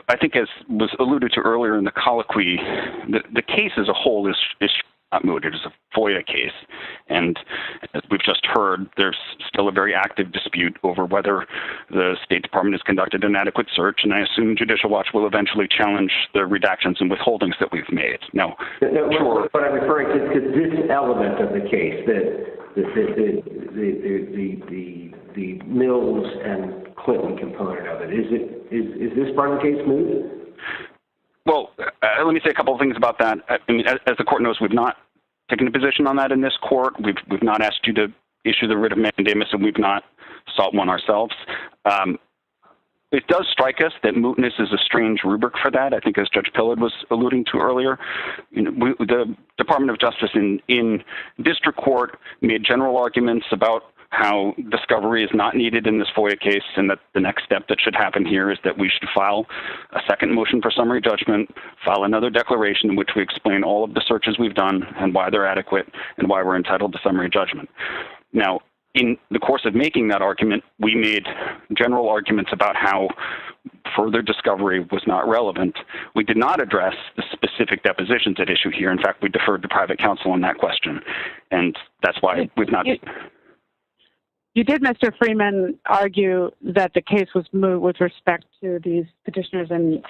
I think, as was alluded to earlier in the colloquy, the case as a whole is not moot. It is a FOIA case. And as we've just heard, there's still a very active dispute over whether the State Department has conducted an adequate search, and I assume Judicial Watch will eventually challenge the redactions and withholdings that we've made. Now, sure. What I'm referring to this element of the case, the Mills and Clinton component of it, is this part of the case moot? Well, let me say a couple of things about that. I mean, as the court knows, we've not taken a position on that in this court. We've not asked you to issue the writ of mandamus, and we've not sought one ourselves. It does strike us that mootness is a strange rubric for that. I think, as Judge Pillard was alluding to earlier, the Department of Justice in district court made general arguments about how discovery is not needed in this FOIA case, and that the next step that should happen here is that we should file a second motion for summary judgment, file another declaration in which we explain all of the searches we've done and why they're adequate and why we're entitled to summary judgment. Now, in the course of making that argument, we made general arguments about how further discovery was not relevant. We did not address the specific depositions at issue here. In fact, we deferred to private counsel on that question, and that's why we've not... You did, Mr. Freeman, argue that the case was moot with respect to these petitioners in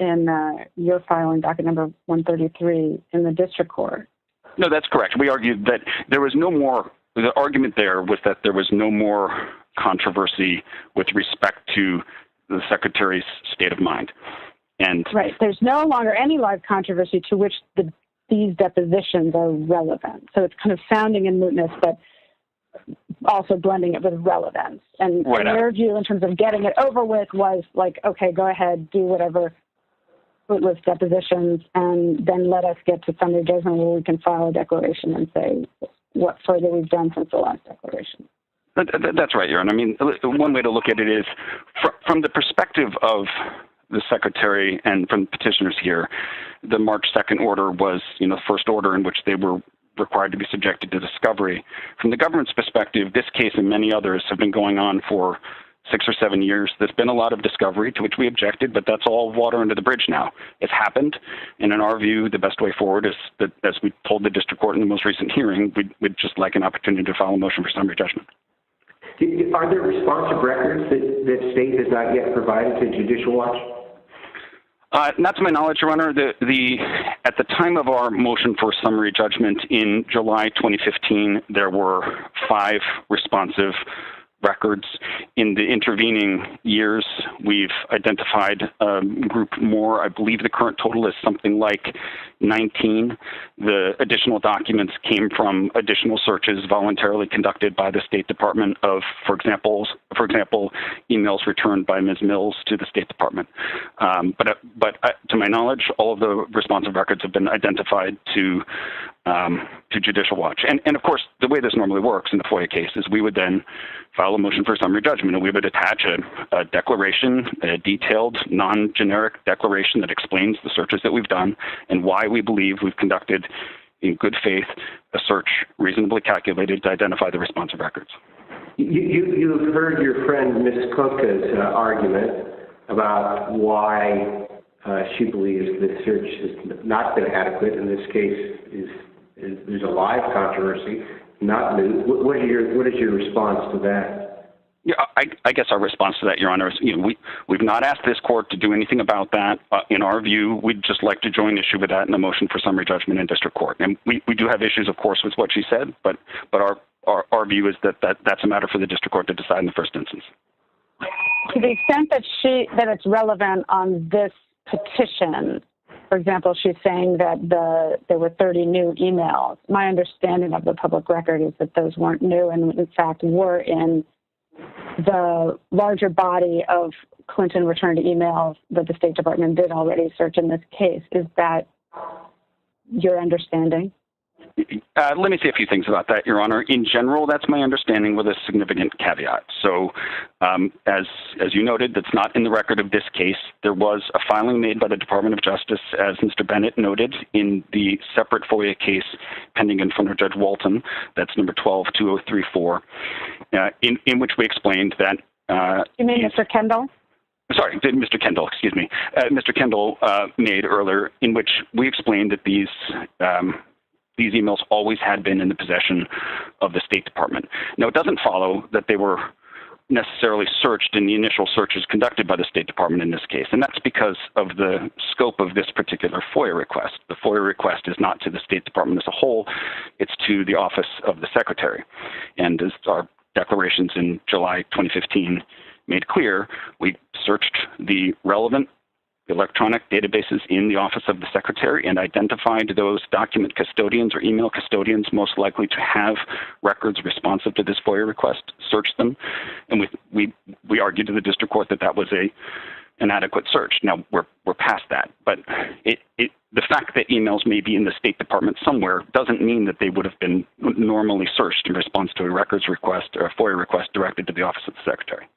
your filing, docket number 133, in the district court. No, that's correct. We argued that there was no more, the argument there was that there was no more controversy with respect to the Secretary's state of mind. And right. There's no longer any live controversy to which these depositions are relevant. So it's kind of sounding in mootness, but also blending it with relevance. And in your view, in terms of getting it over with, was like, okay, go ahead, do whatever fruitless depositions, and then let us get to summary judgment where we can file a declaration and say what further we've done since the last declaration. That's right, Your Honor. I mean, one way to look at it is from the perspective of the Secretary and from petitioners here, the March 2nd order was, the first order in which they were required to be subjected to discovery. From the government's perspective, this case and many others have been going on for 6 or 7 years. There's been a lot of discovery to which we objected, but that's all water under the bridge now. It's happened, and in our view, the best way forward is that, as we told the district court in the most recent hearing, we'd just like an opportunity to file a motion for summary judgment. Are there responsive records that state has not yet provided to Judicial Watch? Not to my knowledge, Your Honor. At the time of our motion for summary judgment in July 2015, there were 5 responsive records. In the intervening years, we've identified a group more. I believe the current total is something like 19. The additional documents came from additional searches voluntarily conducted by the State Department of, for example, emails returned by Ms. Mills to the State Department. But to my knowledge, all of the responsive records have been identified to Judicial Watch. And of course, the way this normally works in the FOIA case is we would then file a motion for summary judgment, and we would attach a declaration, a detailed, non-generic declaration that explains the searches that we've done and why we believe we've conducted in good faith a search reasonably calculated to identify the responsive records. You've heard your friend Ms. Cook's argument about why she believes the search has not been adequate. In this case, there's a live controversy, not new. What is your response to that? Yeah, I guess our response to that, Your Honor, is we've not asked this court to do anything about that. In our view, we'd just like to join issue with that in the motion for summary judgment in district court. And we do have issues, of course, with what she said, but our view is that's a matter for the district court to decide in the first instance. To the extent that it's relevant on this petition, for example, she's saying that there were 30 new emails. My understanding of the public record is that those weren't new and, in fact, were in the larger body of Clinton returned emails that the State Department did already search in this case. Is that your understanding? Let me say a few things about that, Your Honor. In general, that's my understanding with a significant caveat. So, as you noted, that's not in the record of this case. There was a filing made by the Department of Justice, as Mr. Bennett noted, in the separate FOIA case pending in front of Judge Walton. That's number 12-2034, in which we explained that. You mean Mr. Kendall? Sorry, Mr. Kendall, excuse me. Mr. Kendall made earlier, in which we explained that these emails always had been in the possession of the State Department. Now, it doesn't follow that they were necessarily searched in the initial searches conducted by the State Department in this case, and that's because of the scope of this particular FOIA request. The FOIA request is not to the State Department as a whole, it's to the Office of the Secretary. And as our declarations in July 2015 made clear, we searched the relevant electronic databases in the Office of the Secretary and identified those document custodians or email custodians most likely to have records responsive to this FOIA request, searched them, and we argued to the district court that that was an adequate search. Now, we're past that, but the fact that emails may be in the State Department somewhere doesn't mean that they would have been normally searched in response to a records request or a FOIA request directed to the Office of the Secretary.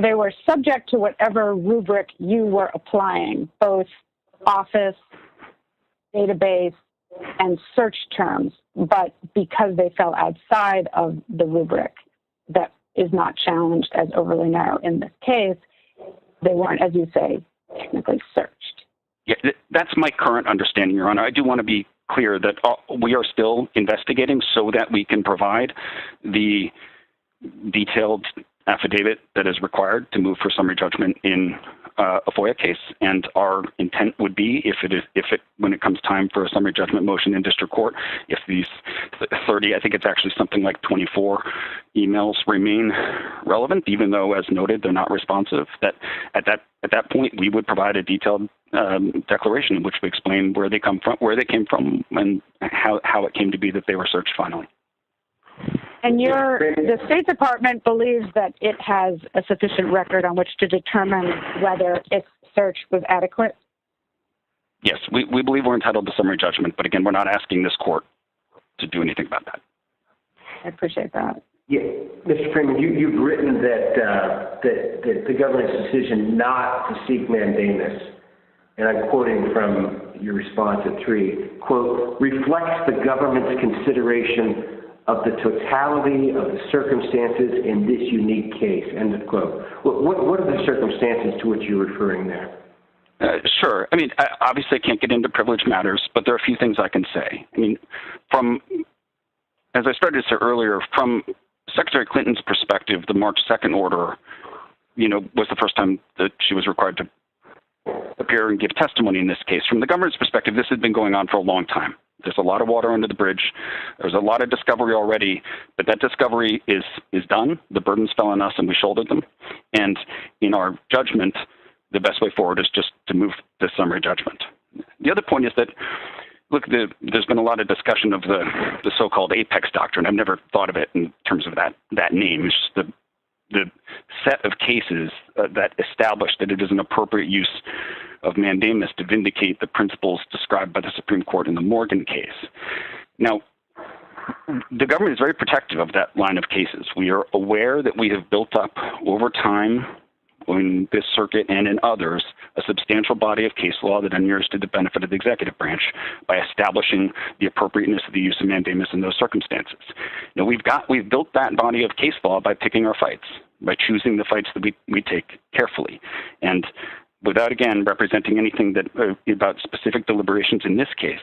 They were subject to whatever rubric you were applying, both office, database, and search terms, but because they fell outside of the rubric that is not challenged as overly narrow in this case, they weren't, as you say, technically searched. Yeah, that's my current understanding, Your Honor. I do want to be clear that we are still investigating so that we can provide the detailed affidavit that is required to move for summary judgment in a FOIA case, and our intent would be, when it comes time for a summary judgment motion in district court, if these 30, I think it's actually something like 24 emails remain relevant, even though, as noted, they're not responsive, that at that point we would provide a detailed declaration in which we explain where they came from, and how it came to be that they were searched finally. And the State Department believes that it has a sufficient record on which to determine whether its search was adequate? Yes, we believe we're entitled to summary judgment, but again, we're not asking this court to do anything about that. I appreciate that. Yeah, Mr. Freeman, you've written that the government's decision not to seek mandamus, and I'm quoting from your response at 3, quote, reflects the government's consideration of the totality of the circumstances in this unique case, end of quote. What are the circumstances to which you're referring there? Sure. I mean, obviously I can't get into privileged matters, but there are a few things I can say. I mean, as I started to say earlier, from Secretary Clinton's perspective, the March 2nd order, was the first time that she was required to appear and give testimony in this case. From the government's perspective, this had been going on for a long time. There's a lot of water under the bridge. There's a lot of discovery already, but that discovery is done. The burdens fell on us, and we shouldered them. And in our judgment, the best way forward is just to move to summary judgment. The other point is that, look, there's been a lot of discussion of the so-called apex doctrine. I've never thought of it in terms of that name. It's just the set of cases that establish that it is an appropriate use of mandamus to vindicate the principles described by the Supreme Court in the Morgan case. Now, the government is very protective of that line of cases. We are aware that we have built up over time in this circuit and in others a substantial body of case law that inures to the benefit of the executive branch by establishing the appropriateness of the use of mandamus in those circumstances. Now, we've built that body of case law by picking our fights, by choosing the fights that we take carefully. And without, again, representing anything that about specific deliberations in this case,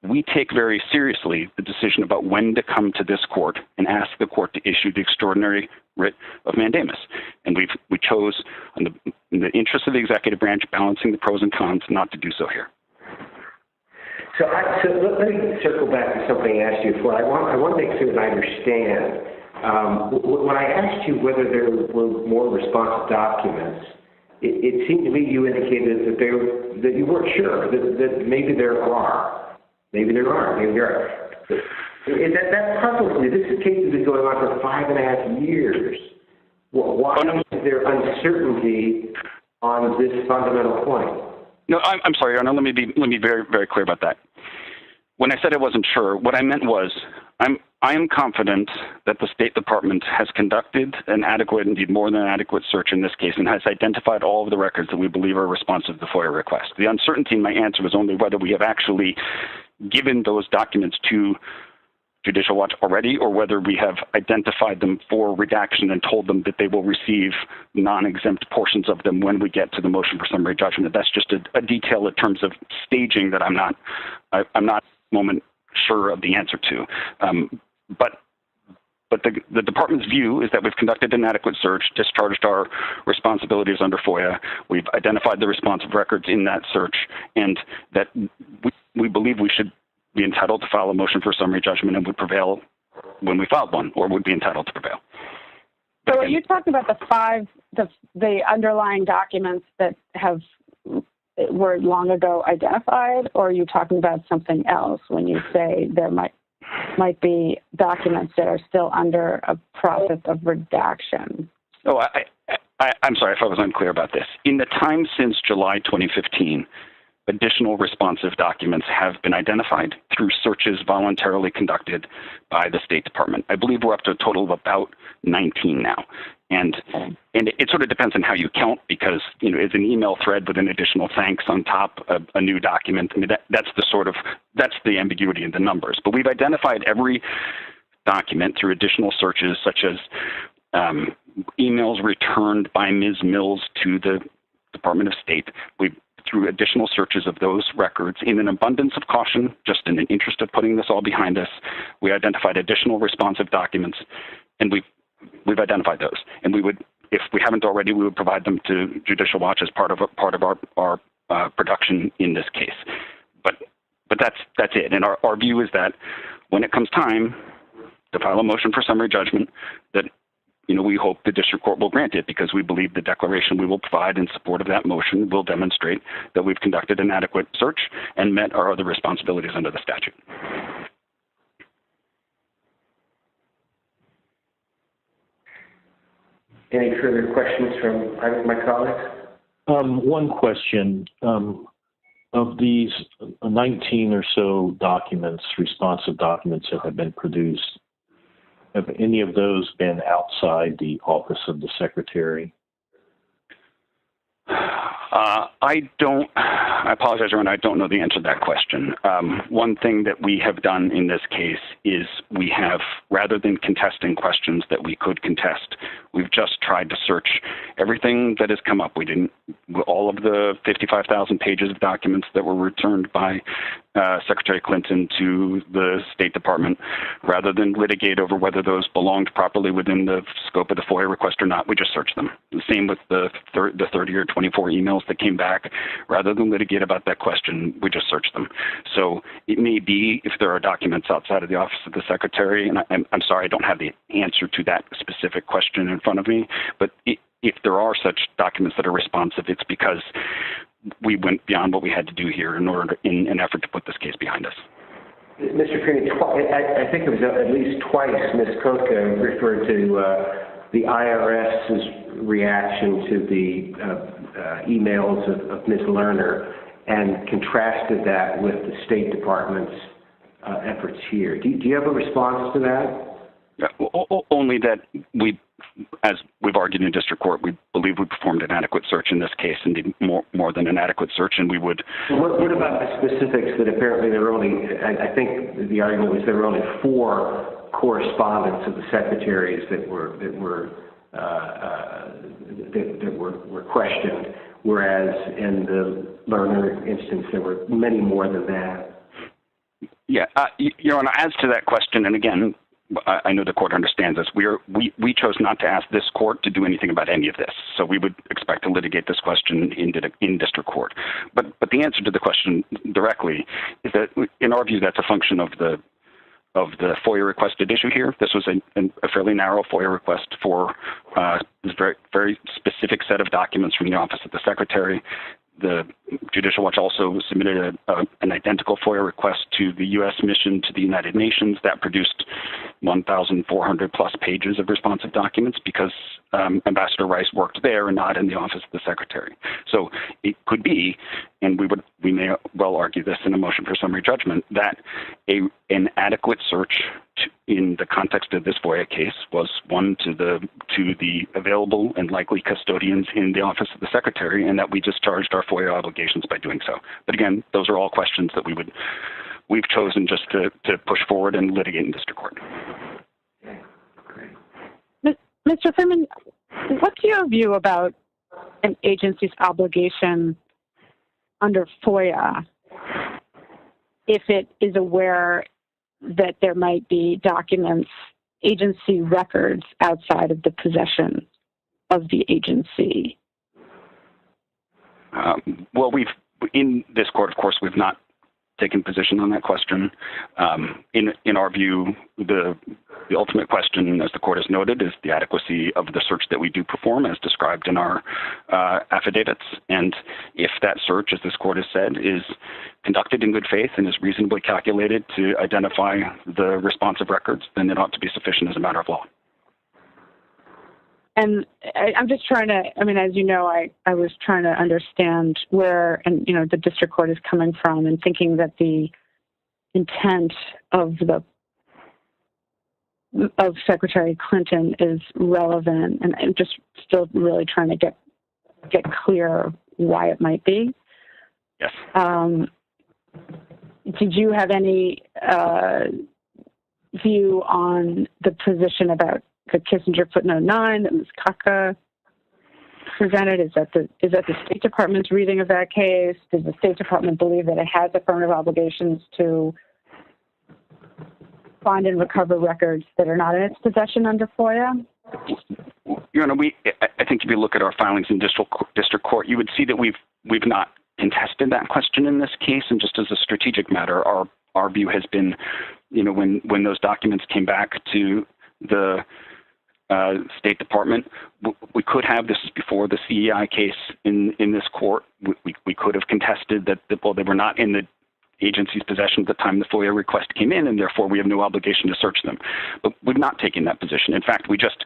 we take very seriously the decision about when to come to this court and ask the court to issue the extraordinary writ of mandamus. And we chose, in the interest of the executive branch, balancing the pros and cons, not to do so here. So let me circle back to something I asked you before. I want to make sure that I understand. When I asked you whether there were more responsive documents, it seemed to me you indicated that you weren't sure, that maybe there are. Maybe there are. That puzzles me. This case has been going on for 5.5 years. Why is there uncertainty on this fundamental point? No, I'm sorry, Your Honor. Let me be very, very clear about that. When I said I wasn't sure, what I meant was I am confident that the State Department has conducted an adequate, indeed more than adequate search in this case and has identified all of the records that we believe are responsive to the FOIA request. The uncertainty in my answer was only whether we have actually given those documents to Judicial Watch already, or whether we have identified them for redaction and told them that they will receive non-exempt portions of them when we get to the motion for summary judgment. That's just a detail in terms of staging that I'm not at the moment sure of the answer to. But the department's view is that we've conducted an adequate search, discharged our responsibilities under FOIA, we've identified the responsive records in that search, and that we believe we should be entitled to file a motion for summary judgment and would prevail when we filed one, or would be entitled to prevail. So are you talking about the underlying documents that were long ago identified, or are you talking about something else when you say there might be documents that are still under a process of redaction? Oh, I'm sorry if I was unclear about this. In the time since July 2015, additional responsive documents have been identified through searches voluntarily conducted by the State Department. I believe we're up to a total of about 19 now. And it sort of depends on how you count, because, it's an email thread with an additional thanks on top of a new document. I mean, that's the ambiguity in the numbers. But we've identified every document through additional searches, such as emails returned by Ms. Mills to the Department of State. Through additional searches of those records, in an abundance of caution, just in the interest of putting this all behind us, we identified additional responsive documents, and we've identified those. And we would, if we haven't already, we would provide them to Judicial Watch as part of our production in this case. But that's it. And our view is that when it comes time to file a motion for summary judgment, that we hope the district court will grant it, because we believe the declaration we will provide in support of that motion will demonstrate that we've conducted an adequate search and met our other responsibilities under the statute. Any further questions from either of my colleagues? One question. Of these 19 or so documents, responsive documents that have been produced, have any of those been outside the office of the Secretary? I apologize, Aaron, I don't know the answer to that question. One thing that we have done in this case is we have, rather than contesting questions that we could contest, we've just tried to search everything that has come up. We didn't, all of the 55,000 pages of documents that were returned by Secretary Clinton to the State Department, rather than litigate over whether those belonged properly within the scope of the FOIA request or not, we just searched them. The same with the 30 or 24 email emails that came back. Rather than litigate about that question, we just search them. So it may be if there are documents outside of the Office of the Secretary, and I'm sorry, I don't have the answer to that specific question in front of me, but if there are such documents that are responsive, it's because we went beyond what we had to do here in an effort to put this case behind us. Mr. Kearney, I think it was at least twice Ms. Kotka referred to the IRS's reaction to the emails of Ms. Lerner and contrasted that with the State Department's efforts here. Do you have a response to that? Only that as we've argued in district court, we believe we performed an adequate search in this case and did more than an adequate search, and we would. What about the specifics that apparently there were only, I think the argument was there were only 4 correspondents of the secretaries that were questioned, whereas in the Lerner instance there were many more than that. Yeah, Your Honor, as to that question, and again, I know the court understands this. We chose not to ask this court to do anything about any of this, so we would expect to litigate this question in district court. But the answer to the question directly is that, in our view, that's a function of the FOIA requested issue here. This was a fairly narrow FOIA request for this very specific set of documents from the Office of the Secretary. The Judicial Watch also submitted an identical FOIA request to the U.S. mission to the United Nations that produced 1,400 plus pages of responsive documents because Ambassador Rice worked there and not in the Office of the Secretary. So it could be, and we may well argue this in a motion for summary judgment, that an adequate search in the context of this FOIA case was one to the available and likely custodians in the Office of the Secretary, and that we discharged our FOIA obligations by doing so. But again, those are all questions that we've chosen just to push forward and litigate in district court. Mr. Freeman, what's your view about an agency's obligation under FOIA if it is aware that there might be documents, agency records outside of the possession of the agency? Well, in this court, of course, we've not taken position on that question. In our view, the ultimate question, as the court has noted, is the adequacy of the search that we do perform as described in our affidavits. And if that search, as this court has said, is conducted in good faith and is reasonably calculated to identify the responsive records, then it ought to be sufficient as a matter of law. And I'm just trying to, as you know, I was trying to understand where, the district court is coming from and thinking that the intent of Secretary Clinton is relevant, and I'm just still really trying to get clear why it might be. Yes. Did you have any view on the position about the Kissinger footnote 9 that Ms. Kaka presented? Is that the State Department's reading of that case? Does the State Department believe that it has affirmative obligations to find and recover records that are not in its possession under FOIA? Your Honor, I think if you look at our filings in district court, you would see that we've not contested that question in this case. And just as a strategic matter, our view has been, when those documents came back to the State Department, we could have, this is before the CEI case in this court, we could have contested that, they were not in the agency's possession at the time the FOIA request came in, and therefore we have no obligation to search them. But we've not taken that position. In fact, we just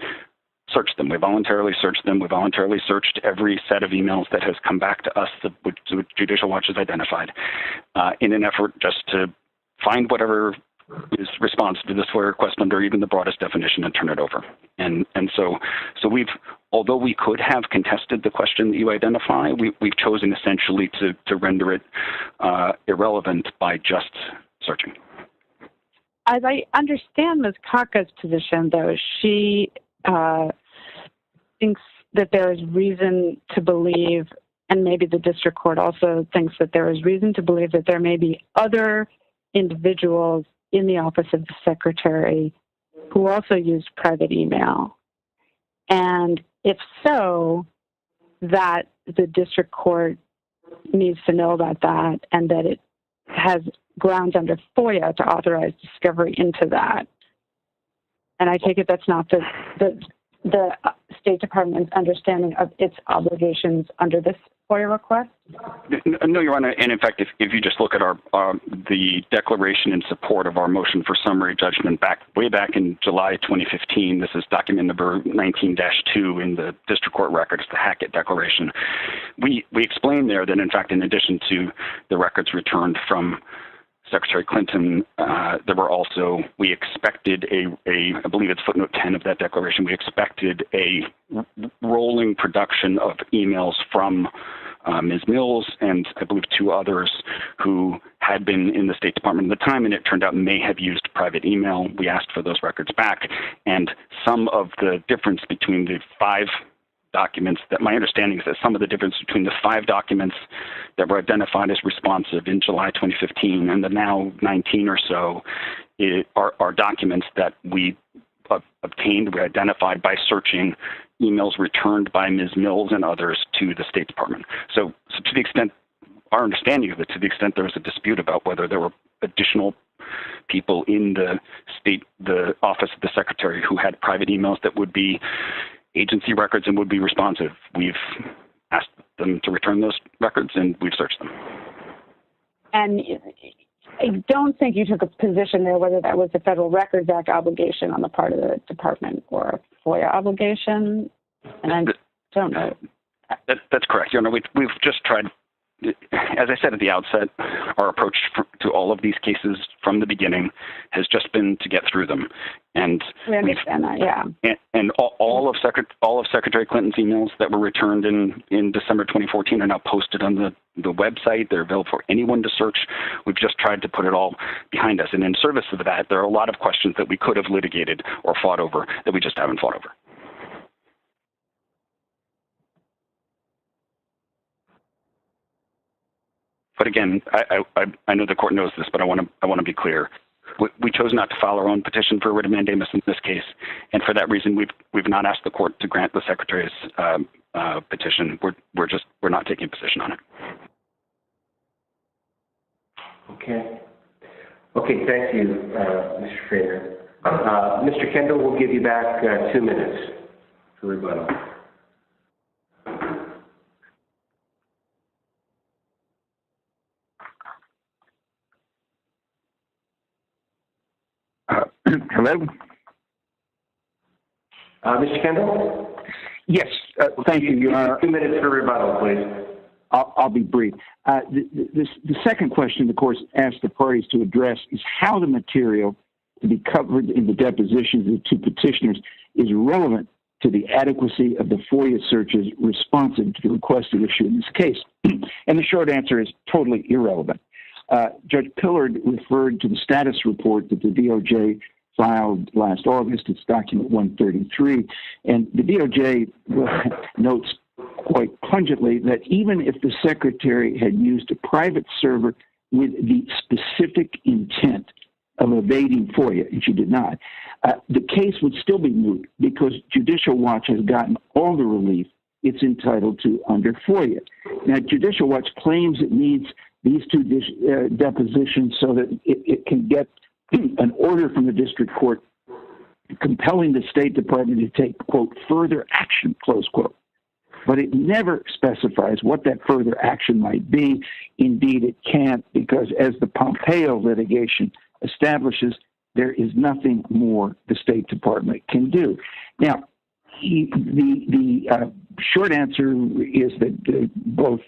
searched them. We voluntarily searched them. We voluntarily searched every set of emails that has come back to us that Judicial Watch has identified in an effort just to find whatever is responsive to this FOIA request under even the broadest definition and turn it over. And so we've, although we could have contested the question that you identify, we've chosen essentially to render it irrelevant by just searching. As I understand Ms. Kaka's position, though, she thinks that there is reason to believe, and maybe the district court also thinks that there is reason to believe that there may be other individuals in the Office of the Secretary who also used private email. And if so, that the district court needs to know about that and that it has grounds under FOIA to authorize discovery into that. And I take it that's not the State Department's understanding of its obligations under this FOIA request? No, Your Honor. And in fact, if you just look at the declaration in support of our motion for summary judgment way back in July 2015, this is document number 19-2 in the district court records, the Hackett Declaration. We explain there that in fact, in addition to the records returned from Secretary Clinton, there were also, we expected I believe it's footnote 10 of that declaration, we expected a rolling production of emails from Ms. Mills and I believe two others who had been in the State Department at the time, and it turned out may have used private email. We asked for those records back, and some of the difference between the 5 documents, that my understanding is that some of the difference between the 5 documents that were identified as responsive in July 2015 and the now 19 or so are documents that we obtained, we identified by searching emails returned by Ms. Mills and others to the State Department. So to the extent, our understanding of it, to the extent there was a dispute about whether there were additional people in the office of the Secretary who had private emails that would be agency records and would be responsive, we've asked them to return those records and we've searched them. And I don't think you took a position there whether that was a Federal Records Act obligation on the part of the department or a FOIA obligation, and I don't know. That's correct. You know, we've just tried, as I said at the outset, our approach to all of these cases from the beginning has just been to get through them. And we understand that, yeah. And all of Secretary Clinton's emails that were returned in December 2014 are now posted on the website. They're available for anyone to search. We've just tried to put it all behind us. And in service of that, there are a lot of questions that we could have litigated or fought over that we just haven't fought over. But again, I know the court knows this, but I want to be clear. We chose not to file our own petition for writ of mandamus in this case, and for that reason, we've not asked the court to grant the Secretary's petition. We're not taking a position on it. Okay. Okay. Thank you, Mr. Frater. Mr. Kendall, we'll give you back 2 minutes for rebuttal. Hello? Mr. Kendall? Yes, thank you. 2 minutes for rebuttal, please. I'll be brief. The second question the court asked the parties to address is how the material to be covered in the depositions of the 2 petitioners is relevant to the adequacy of the FOIA searches responsive to the requested issue in this case. And the short answer is totally irrelevant. Judge Pillard referred to the status report that the DOJ filed last August. It's document 133. And the DOJ notes quite pungently that even if the Secretary had used a private server with the specific intent of evading FOIA, and she did not, the case would still be moot because Judicial Watch has gotten all the relief it's entitled to under FOIA. Now, Judicial Watch claims it needs these 2 depositions so that it can get an order from the district court compelling the State Department to take, quote, further action, close quote. But it never specifies what that further action might be. Indeed, it can't, because as the Pompeo litigation establishes, there is nothing more the State Department can do. Now, the short answer is that both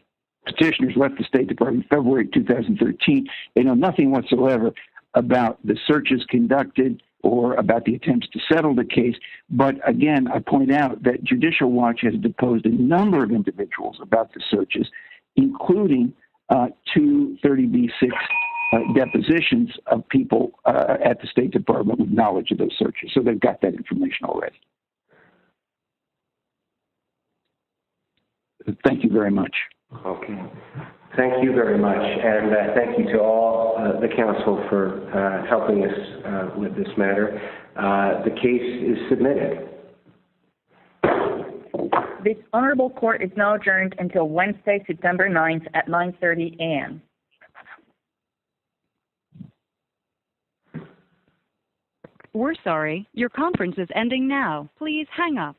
petitioners left the State Department in February 2013. They know nothing whatsoever about the searches conducted or about the attempts to settle the case. But again, I point out that Judicial Watch has deposed a number of individuals about the searches, including 2 30B6 depositions of people at the State Department with knowledge of those searches. So they've got that information already. Thank you very much. Okay. Thank you very much. And thank you to all the counsel for helping us with this matter. The case is submitted. This honorable court is now adjourned until Wednesday, September 9th at 9:30 a.m. We're sorry. Your conference is ending now. Please hang up.